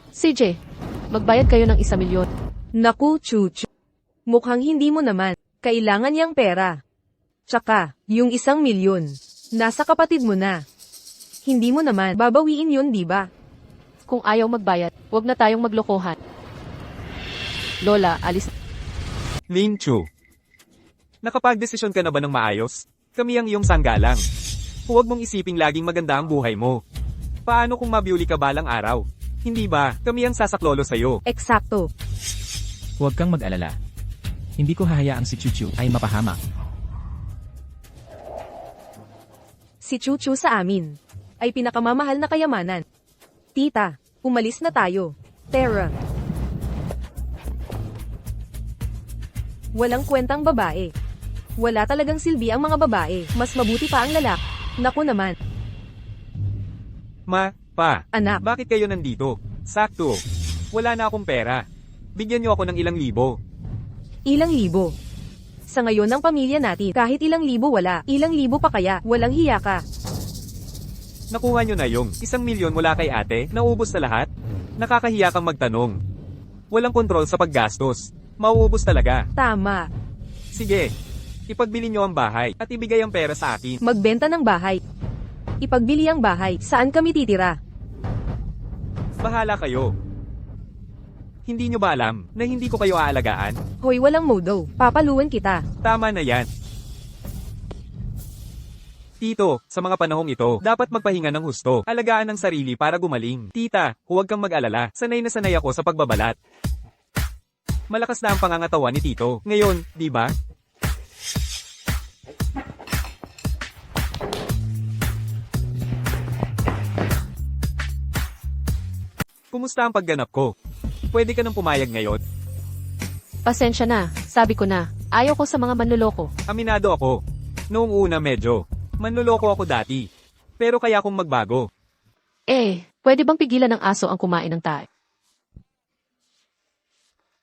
CJ, magbayad kayo ng 1 milyon. Naku, Chuchu. Mukhang hindi mo naman. Kailangan yang pera. Tsaka, yung 1 milyon. Nasa kapatid mo na. Hindi mo naman babawiin yun, di ba? Kung ayaw magbayad, wag na tayong maglokohan. Lola, alis. Lin Chu, nakapag-desisyon ka na ba ng maayos? Kami ang iyong sanggalang. Huwag mong isiping laging maganda ang buhay mo. Paano kung mabiuli ka balang araw? Hindi ba, kami ang sasaklolo sa'yo? Eksakto. Huwag kang mag-alala. Hindi ko hahayaang si Chuchu ay mapahamak. Si Chuchu sa amin ay pinakamamahal na kayamanan. Tita, umalis na tayo. Tara. Walang kwentang babae. Wala talagang silbi ang mga babae. Mas mabuti pa ang lalaki. Naku naman. Pa, Anak, bakit kayo nandito? Sakto. Wala na akong pera. Bigyan niyo ako ng ilang libo. ilang libo. Sa ngayon ng pamilya natin, kahit ilang libo wala, ilang libo pa kaya, walang hiya ka. Nakuha niyo na yung 1 milyon mula kay ate, naubos sa lahat? Nakakahiya kang magtanong. Walang kontrol sa paggastos. Mauubos talaga. Tama. Sige, ipagbili niyo ang bahay at ibigay ang pera sa akin. Magbenta ng bahay. Ipagbili ang bahay, saan kami titira? Bahala kayo. Hindi niyo ba alam na hindi ko kayo aalagaan? Hoy, walang modo. Papaluan kita. Tama na yan. Tito, sa mga panahong ito, dapat magpahinga ng husto. Alagaan ang sarili para gumaling. Tita, huwag kang mag-alala. Sanay na sanay ako sa pagbabalat. Malakas na ang pangangatawan ni Tito. Ngayon, di ba? Kumusta ang pagganap ko? Pwede ka nang pumayag ngayon? Pasensya na, sabi ko na. Ayaw ko sa mga manloloko. Aminado ako. Noong una medyo. Manloloko ako dati. Pero kaya akong magbago. Pwede bang pigilan ng aso ang kumain ng tae?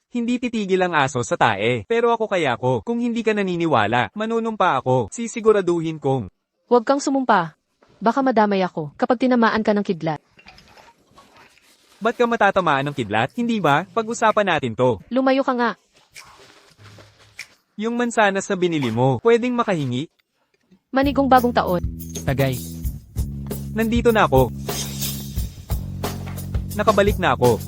Hindi titigil ang aso sa tae. Pero ako kaya ko. Kung hindi ka naniniwala, manunumpa ako. Sisiguraduhin kong. Huwag kang sumumpa. Baka madamay ako kapag tinamaan ka ng kidlat. Ba't ka matatamaan ng kidlat? Hindi ba? Pag-usapan natin to. Lumayo ka nga. Yung mansanas na binili mo, pwedeng makahingi? Manigong bagong taon. Tagay, Nandito na ako. Nakabalik na ako.